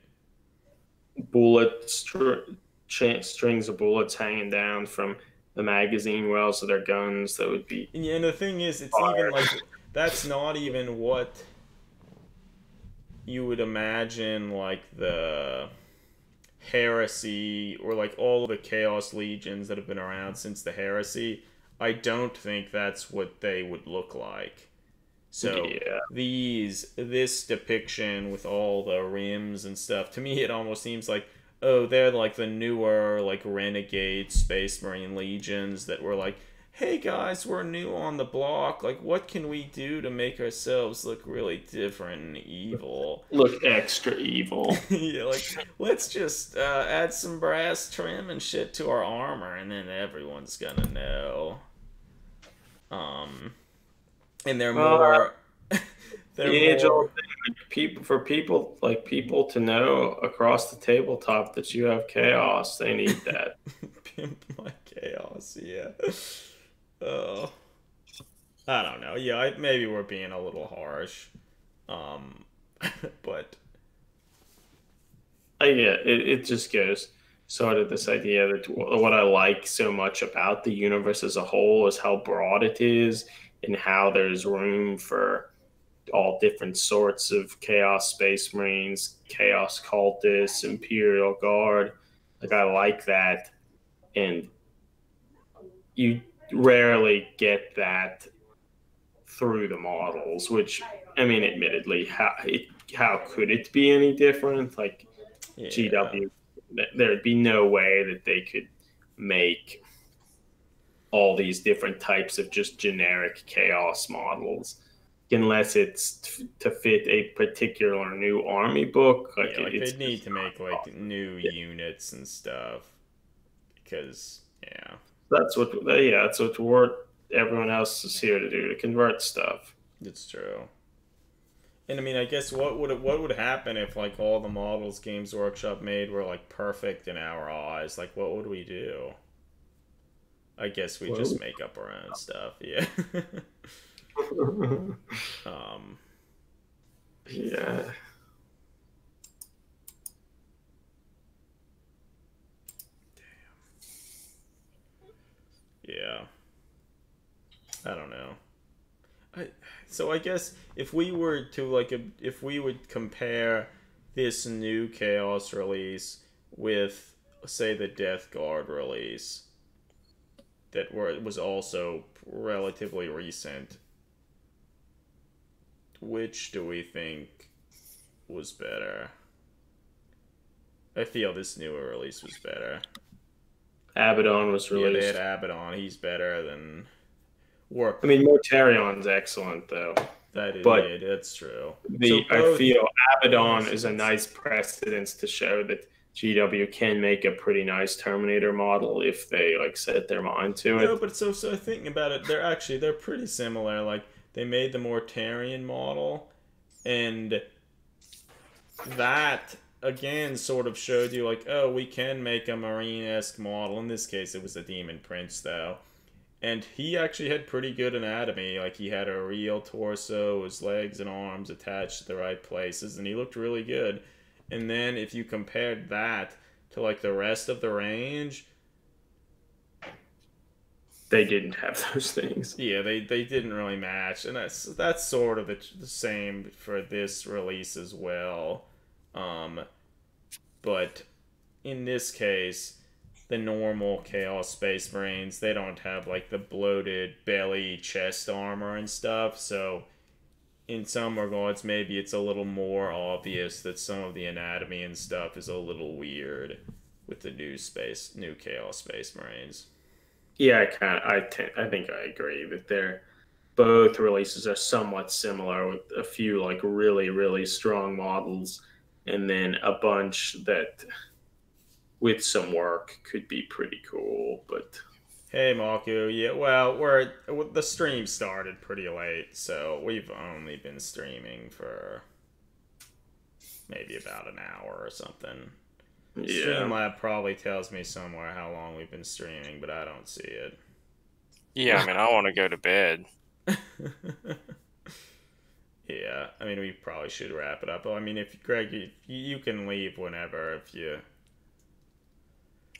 strings of bullets hanging down from the magazine wells of their guns that would be. Yeah, and the thing is, it's fired. even like that's not even what you would imagine like the heresy or like all of the chaos legions that have been around since the heresy. I don't think that's what they would look like. So Yeah. this depiction with all the rims and stuff, to me it almost seems like, oh, they're like the newer like renegade Space Marine legions that were like, hey guys, we're new on the block, like what can we do to make ourselves look really different and evil? Look extra evil. Yeah, like let's just add some brass trim and shit to our armor, and then everyone's gonna know. And they're more. They're The age more. old thing, like people to know across the tabletop that you have chaos, they need that. Pimp my chaos, yeah. Oh, I don't know. Yeah, maybe we're being a little harsh, but Yeah, it just goes sort of this idea that what I like so much about the universe as a whole is how broad it is and how there's room for all different sorts of chaos space marines, chaos cultists, imperial guard. Like I like that, and you rarely get that through the models. Which I mean, admittedly, how could it be any different? Like yeah. GW, there'd be no way that they could make all these different types of just generic chaos models unless it's to fit a particular new army book. Like, yeah, like they need to make like new units and stuff because that's what everyone else is here to do, to convert stuff. it's true. And I mean, I guess what would happen if like all the models Games Workshop made were like perfect in our eyes? Like, what would we do? I guess we just make up our own stuff. Yeah. Yeah. Yeah. I don't know. So I guess if we were to if we would compare this new Chaos release with, say, the Death Guard release that was also relatively recent, which do we think was better? I feel this newer release was better. Abaddon was released. Yeah, they had Abaddon. He's better than... I mean, Mortarion's excellent, though. That's true. I feel Abaddon is a nice precedence to show that GW can make a pretty nice Terminator model if they like set their mind to it. No, but so thinking about it, they're pretty similar. Like they made the Mortarion model, and that again sort of showed you like, oh, we can make a Marine-esque model. In this case, it was a Demon Prince though. And he actually had pretty good anatomy. Like, he had a real torso, his legs and arms attached to the right places, and he looked really good. And then if you compared that to, like, the rest of the range... They didn't have those things. Yeah, they didn't really match. And that's sort of the same for this release as well. But in this case... the normal Chaos Space Marines, they don't have like the bloated belly chest armor and stuff, so in some regards maybe it's a little more obvious that some of the anatomy and stuff is a little weird with the new Chaos Space Marines. Yeah, I think I agree that both releases are somewhat similar with a few like really, really strong models and then a bunch that with some work could be pretty cool, but... Hey, Marku, yeah, well, the stream started pretty late, so we've only been streaming for maybe about an hour or something. Yeah. Streamlab probably tells me somewhere how long we've been streaming, but I don't see it. Yeah, I mean, I want to go to bed. Yeah, I mean, we probably should wrap it up. I mean, if Greg, you can leave whenever if you...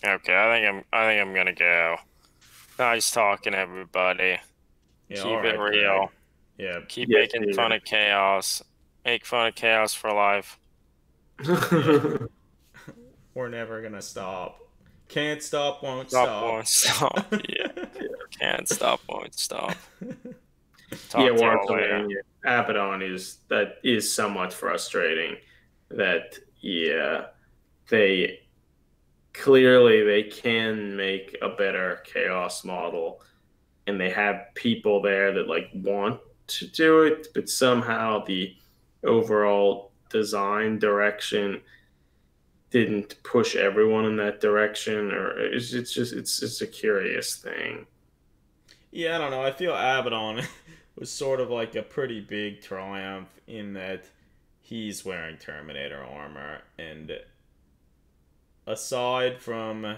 Okay, I think I'm gonna go. Nice talking, everybody. Yeah, keep it real. Greg. Yeah. Keep making fun of chaos. Make fun of chaos for life. We're never gonna stop. Can't stop, won't stop. Won't stop. Yeah. Can't stop, won't stop. Abaddon is somewhat frustrating. That they can make a better chaos model, and they have people there that like want to do it, but somehow the overall design direction didn't push everyone in that direction, or it's a curious thing. Yeah, I don't know. I feel Abaddon was sort of like a pretty big triumph in that he's wearing Terminator armor, and aside from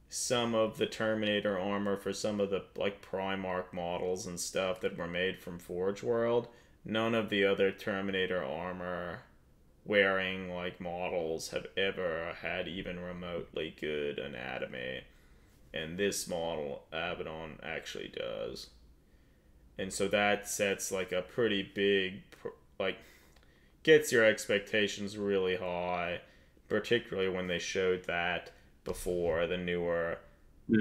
some of the Terminator armor for some of the like Primarch models and stuff that were made from Forge World, none of the other Terminator armor wearing like models have ever had even remotely good anatomy, and this model Abaddon actually does. And so that sets like a pretty big, like, gets your expectations really high, particularly when they showed that before the newer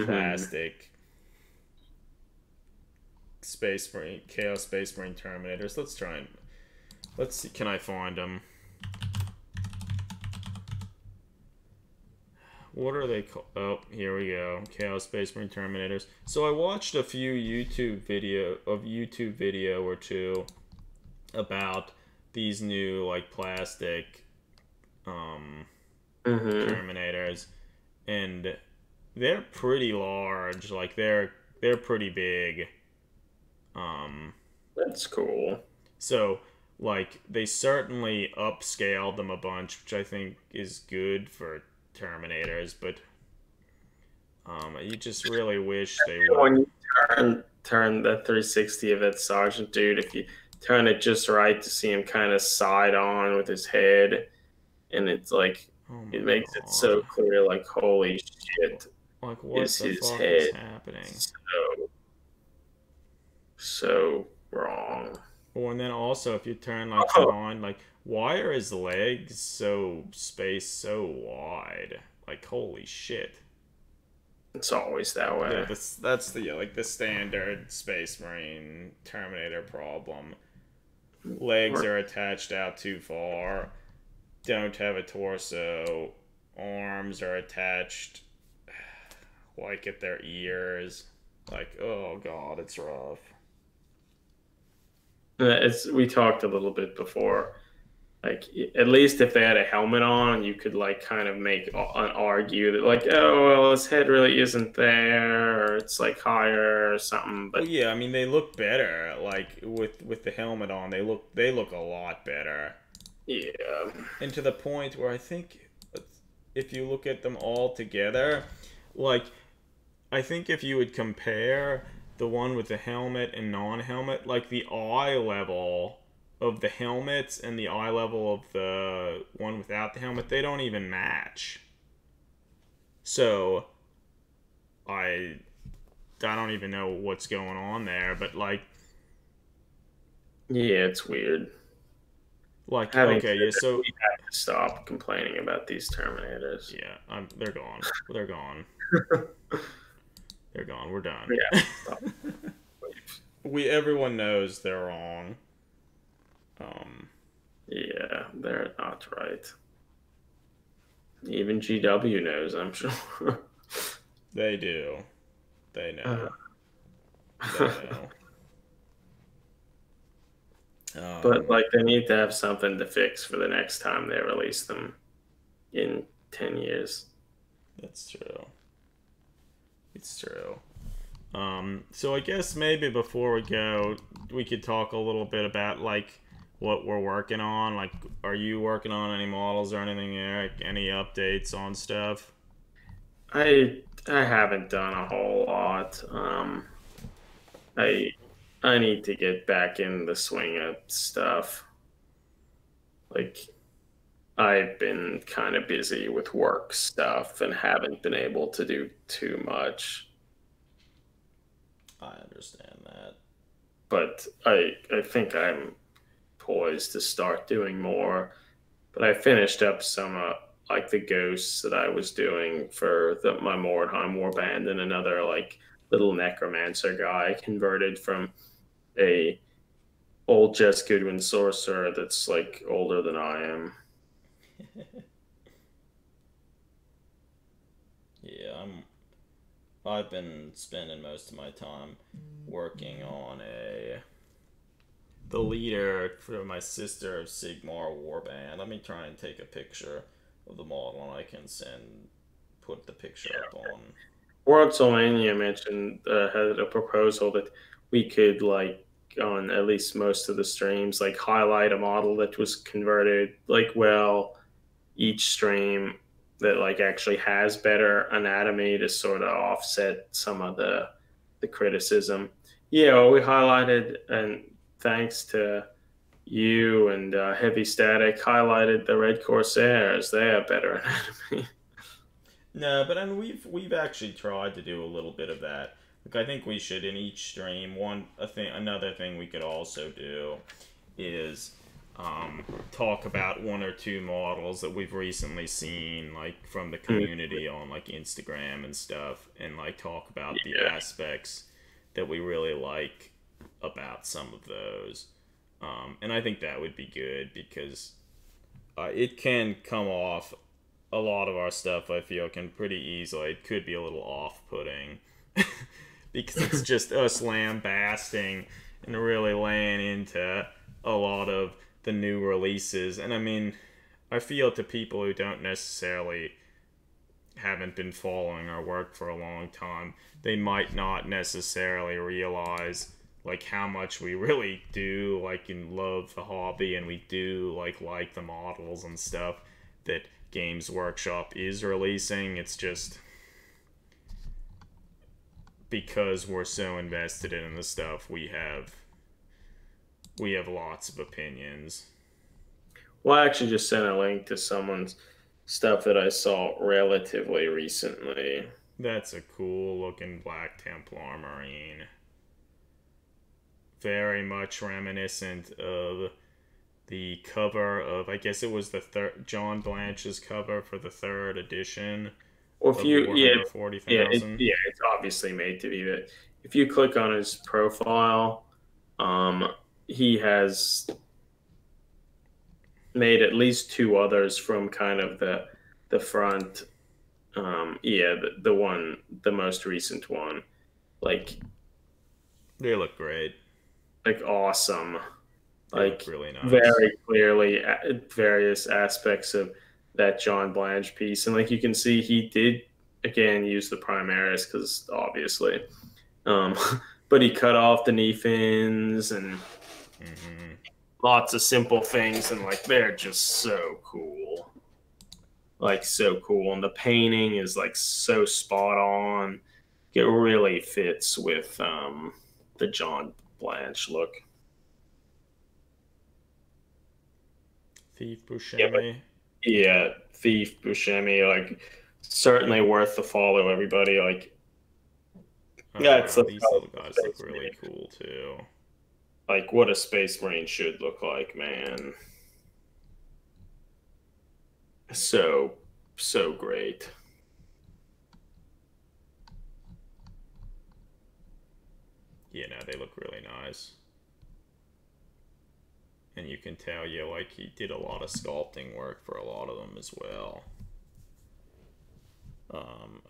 plastic Space Marine, Chaos Space Marine Terminators. Let's see, can I find them? What are they called? Oh, here we go. Chaos Space Marine Terminators. So I watched a few YouTube video or two about these new like plastic Terminators, and they're pretty large. Like they're pretty big. That's cool. So like they certainly upscaled them a bunch, which I think is good for Terminators, but you just really wish they would. When you turn the 360 of that Sergeant dude, if you turn it just right to see him kind of side on with his head, and it's like it makes it so clear, like holy shit, like what is the his fuck head is happening? so wrong. Well, and then also if you turn like Oh, combine, like why are his legs so spaced so wide? Like holy shit. it's always that Yeah, way. that's the like the standard Space Marine Terminator problem. Legs Or- are attached out too far, don't have a torso, arms are attached like at their ears. Like, oh god, it's rough. It's we talked a little bit before. Like at least if they had a helmet on, you could like kind of make an argue that like, oh well, his head really isn't there, or it's like higher or something. Well, But yeah, I mean they look better like with the helmet on. They look a lot better. yeah, And to the point where I think if you look at them all together, like I think if you would compare the one with the helmet and non-helmet, like the eye level of the helmets and the eye level of the one without the helmet, they don't even match. So I I don't even know what's going on there, but yeah, it's weird. Having okay, said yeah, that, so we have to stop complaining about these Terminators. yeah, they're gone. They're gone. They're gone. We're done. We have to stop. We everyone knows they're wrong. Um, Yeah, they're not right. Even GW knows, I'm sure. they do. They Uh, know. They know. but Um, like, they need to have something to fix for the next time they release them in 10 years. that's true. It's true. So I guess maybe before we go, we could talk a little bit about like what we're working on. Like, are you working on any models or anything, Eric? Any updates on stuff? I haven't done a whole lot. I I need to get back in the swing of stuff. Like I've been kind of busy with work stuff and haven't been able to do too much. I understand that. But I think I'm poised to start doing more. But I finished up some like the ghosts that I was doing for my Mordheim Warband and another like little necromancer guy converted from a old Jess Goodwin sorcerer that's like older than I am. Yeah, I've been spending most of my time working on the leader for my Sister of Sigmar warband. Let me try and take a picture of the model and I can put the picture up on. World Solania mentioned had a proposal that we could like on at least most of the streams like highlight a model that was converted like well each stream that like actually has better anatomy to sort of offset some of the criticism. Yeah, well, we highlighted and thanks to you and Heavy Static highlighted the Red Corsairs. They have better anatomy. No, but and we've actually tried to do a little bit of that. Like I think we should in each stream. Another thing we could also do is talk about one or two models that we've recently seen, like from the community on like Instagram and stuff, and like talk about the Yeah. aspects that we really like about some of those. And I think that would be good because it can come off a lot of our stuff. I feel can pretty easily. It could be a little off-putting because it's just us lambasting and really laying into a lot of the new releases. And I mean, I feel to people who don't necessarily haven't been following our work for a long time, they might not necessarily realize like how much we really do like and love the hobby and we do like the models and stuff that Games Workshop is releasing. It's just because we're so invested in the stuff we have lots of opinions. Well, I actually just sent a link to someone's stuff that I saw relatively recently. That's a cool looking Black Templar Marine very much reminiscent of the cover of, I guess it was the third John Blanche's cover for the third edition Well, if of you, yeah, Warhammer 40,000. yeah, it's obviously made to be that. If you click on his profile, um, he has made at least two others from kind of the front. Yeah, the one, the most recent one, like They look great. awesome, They look like really nice. very clearly various aspects of that John Blanche piece, and like you can see, he did again use the Primaris because obviously, um, but he cut off the knee fins and Hmm. lots of simple things, and like they're just so cool, like so cool, and the painting is like so spot on. It really fits with the John Blanche look. Thief Yeah, but Buscemi. yeah, Thief Buscemi, like certainly worth the follow. Everybody, like Oh yeah, it's wow, the these little guys look Space really Marine. cool too. Like what a Space Marine should look like, man. So so great. Yeah, no, they look really nice. And you can tell, yeah, like he did a lot of sculpting work for a lot of them as well.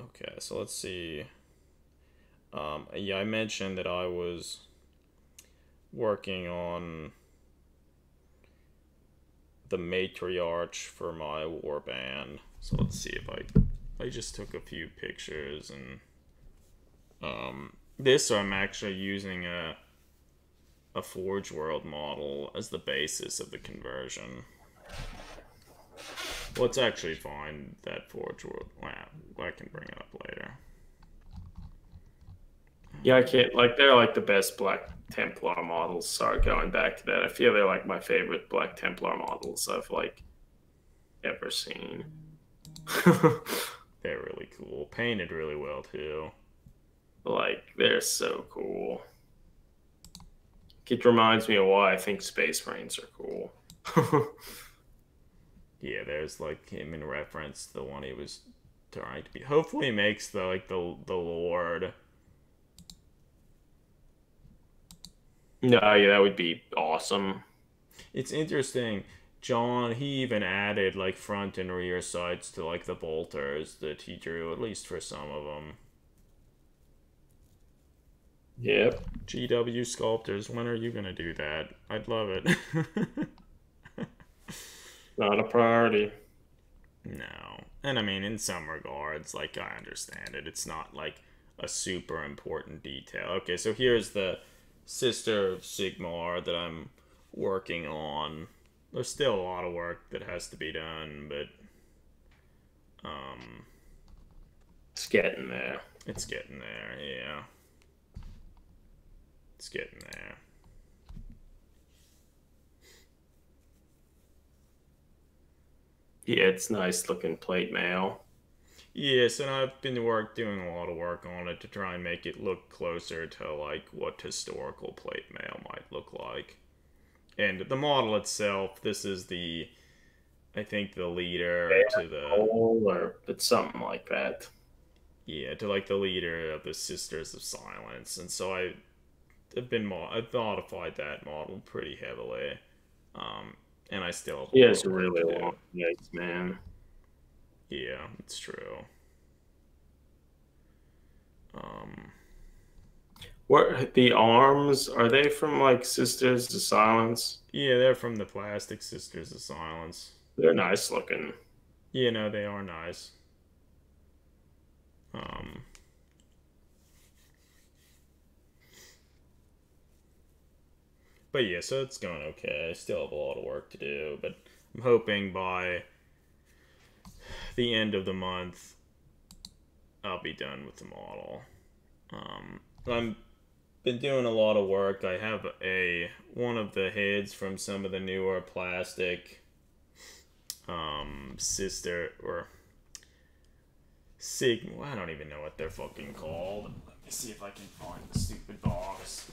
Okay, so let's see. Yeah, I mentioned that I was working on the matriarch for my warband. So let's see if I just took a few pictures and this I'm actually using a Forge World model as the basis of the conversion. Let's actually find that Forge World. Wow, I can bring it up later. Yeah, I can't like they're like the best Black Templar models. Sorry, going back to that. I feel they're like my favorite Black Templar models I've like ever seen. They're really cool. Painted really well too. Like they're so cool. It reminds me of why I think Space Marines are cool. Yeah, there's like him in reference to the one he was trying to be. Hopefully, he makes the Lord. No, yeah, that would be awesome. It's interesting. John, he even added like front and rear sights to like the bolters that he drew, at least for some of them. Yep. GW sculptors, when are you gonna do that? I'd love it. Not a priority. No. And I mean, in some regards, like, I understand it. It's not like a super important detail. Okay, so here's the Sister of Sigmar that I'm working on. There's still a lot of work that has to be done, but It's getting there. it's getting there, yeah. It's getting there. Yeah, it's nice looking plate mail. Yes, and I've been doing a lot of work on it to try and make it look closer to like what historical plate mail might look like. And the model itself, this is the, I think the leader to the, Or it's something like that. yeah, to like the leader of the Sisters of Silence. And so I've modified that model pretty heavily. And I still have a He lot has of work really to do. long legs, man. Yeah, it's true. Um, What the arms are they from like Sisters of Silence? yeah, they're from the Plastic Sisters of Silence. They're nice looking. You know, they are nice. Um, but yeah, so it's going okay. I still have a lot of work to do, but I'm hoping by the end of the month I'll be done with the model. I'm been doing a lot of work. I have a one of the heads from some of the newer plastic sister or sig. I don't even know what they're fucking called. Let me see if I can find the stupid box.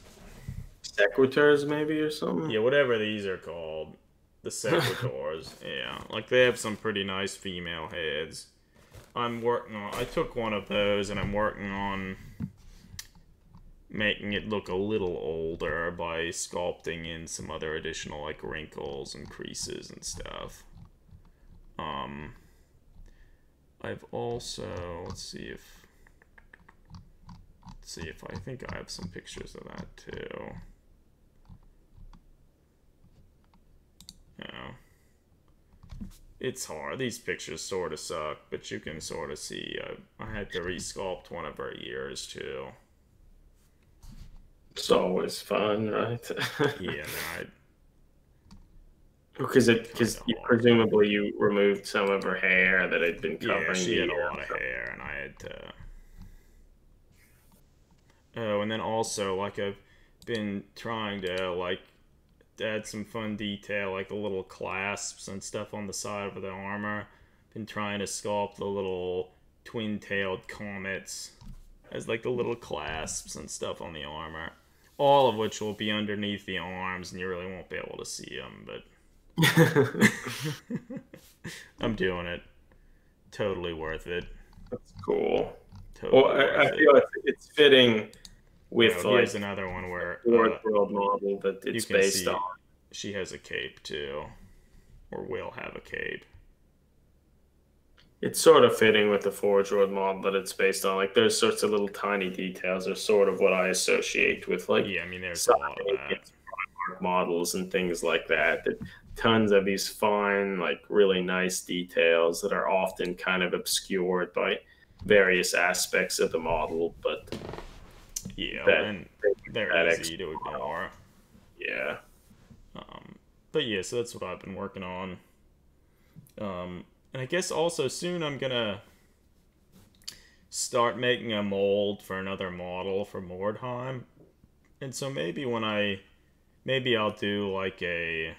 Sequitors, maybe, or something. Yeah, whatever these are called. The Sequitors. Yeah. Like, they have some pretty nice female heads. I took one of those, and I'm working on making it look a little older by sculpting in some other additional, like, wrinkles and creases and stuff. I've also, let's see if I think I have some pictures of that too. Yeah. It's hard. These pictures sort of suck, but you can sort of see. I had to resculpt one of her ears too. It's always fun, right? Yeah, Because presumably you removed some of her hair that had been covering. Yeah, she had a ear. lot of hair, and I had to. Oh, and then also, like, I've been trying to, like, add some fun detail, like the little clasps and stuff on the side of the armor. Been trying to sculpt the little twin-tailed comets as, like, the little clasps and stuff on the armor. All of which will be underneath the arms, and you really won't be able to see them, but I'm doing it. Totally worth it. That's cool. Totally well, I feel it's fitting with, like, here's another one where Forge World model that it's based on. She has a cape too, or will have a cape. It's sort of fitting with the Forge World model that it's based on. Like, those sorts of little tiny details are sort of what I associate with, like, yeah, I mean, there's a lot of that. Models and things like that. Tons of these fine, like, really nice details that are often kind of obscured by various aspects of the model, but yeah, and they're easy to ignore. Yeah. But yeah, so that's what I've been working on. And I guess also soon I'm gonna start making a mold for another model for Mordheim. And so maybe I'll do, like, a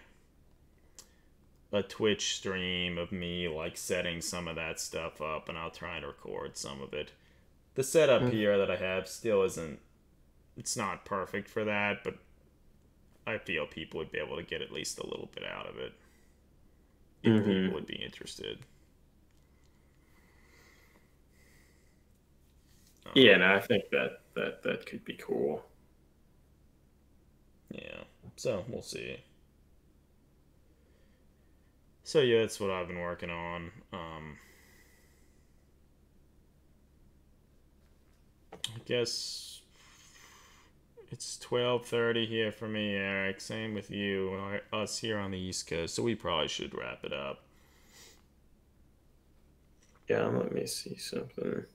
Twitch stream of me, like, setting some of that stuff up, and I'll try and record some of it. The setup here that I have still it's not perfect for that, but I feel people would be able to get at least a little bit out of it if people would be interested. Yeah, no, I think that could be cool. Yeah, so we'll see. So yeah, that's what I've been working on. I guess it's 12:30 here for me, Eric. Same with you, us here on the East Coast. So we probably should wrap it up. Yeah, let me see something.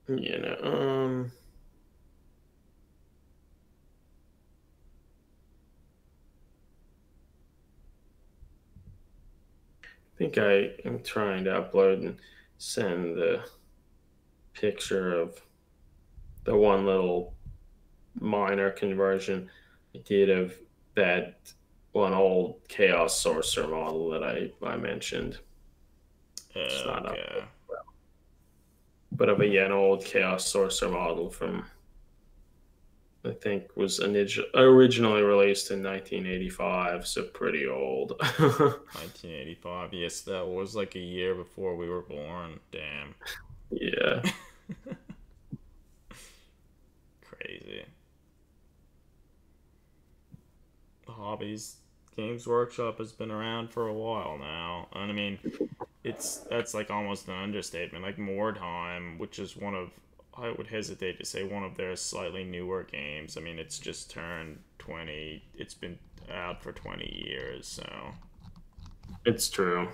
You know, I think I am trying to upload and send the picture of the one little minor conversion I did of that one old Chaos Sorcerer model that I mentioned. It's not up, but of an old Chaos Sorcerer model from, I think, was originally released in 1985, so pretty old. 1985, yes, that was like a year before we were born. Damn. Yeah. Crazy. Hobbies Games Workshop has been around for a while now, and I mean, that's like almost an understatement. Like Mordheim, which is I would hesitate to say one of their slightly newer games. I mean, it's just turned 20. It's been out for 20 years, so. It's true.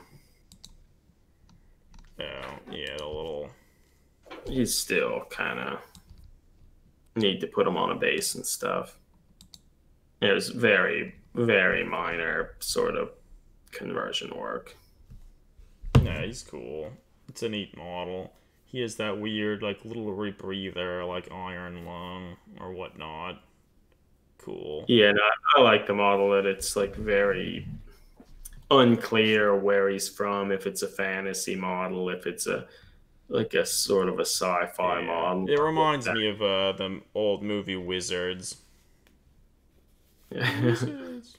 Oh, yeah, the little. You still kind of need to put him on a base and stuff. It was very, very minor sort of conversion work. Yeah, he's cool. It's a neat model. He has that weird, like, little rebreather, like Iron Lung or whatnot. cool. Yeah, no, I like the model that it's like very unclear where he's from, if it's a fantasy model, if it's a like a sort of a sci-fi Yeah. model. It reminds me of the old movie Wizards. Wizards.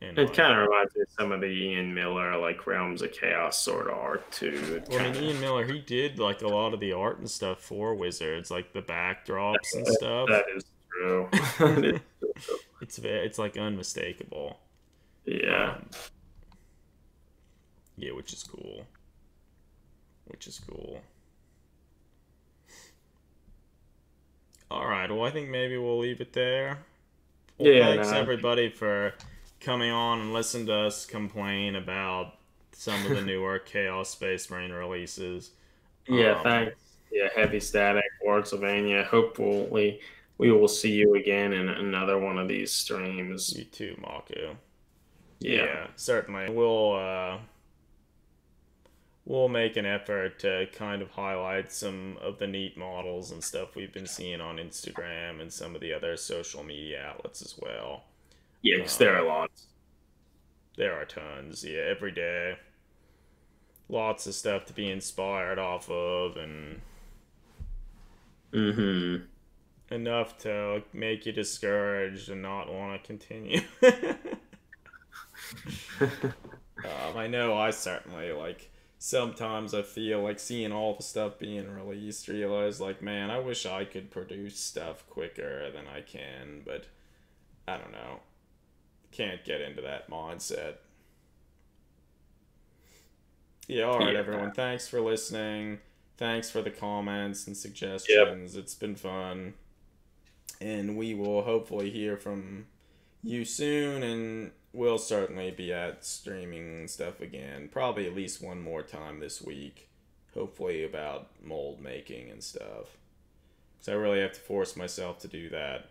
Anyway. It kind of reminds me of some of the Ian Miller, like Realms of Chaos sort of art too. Well, I mean, Ian Miller, he did like a lot of the art and stuff for Wizards, like the backdrops and stuff. That is true. It's like unmistakable. Yeah. Yeah, which is cool. Which is cool. All right. Well, I think maybe we'll leave it there. Well, Yeah. Thanks everybody for coming on and listening to us complain about some of the newer Chaos Space Marine releases. Yeah. Thanks. Yeah. Heavy Static, Wardsylvania. Hopefully, we will see you again in another one of these streams. You too, Maku. Yeah. Certainly. We'll make an effort to kind of highlight some of the neat models and stuff we've been seeing on Instagram and some of the other social media outlets as well. Yeah, because there are lots. There are tons. Yeah, every day. Lots of stuff to be inspired off of, and enough to make you discouraged and not want to continue. I know I certainly sometimes I feel like seeing all the stuff being released, realize man, I wish I could produce stuff quicker than I can, but I don't know. Can't get into that mindset. Yeah, alright everyone. Thanks for listening. Thanks for the comments and suggestions. It's been fun. And we will hopefully hear from you soon, and we'll certainly be at streaming stuff again. Probably at least one more time this week. Hopefully about mold making and stuff. Because I really have to force myself to do that.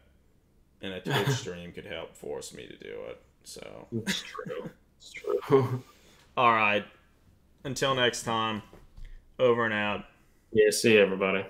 And a Twitch stream could help force me to do it. So it's true. It's true. Alright. Until next time. Over and out. Yeah, see you, everybody.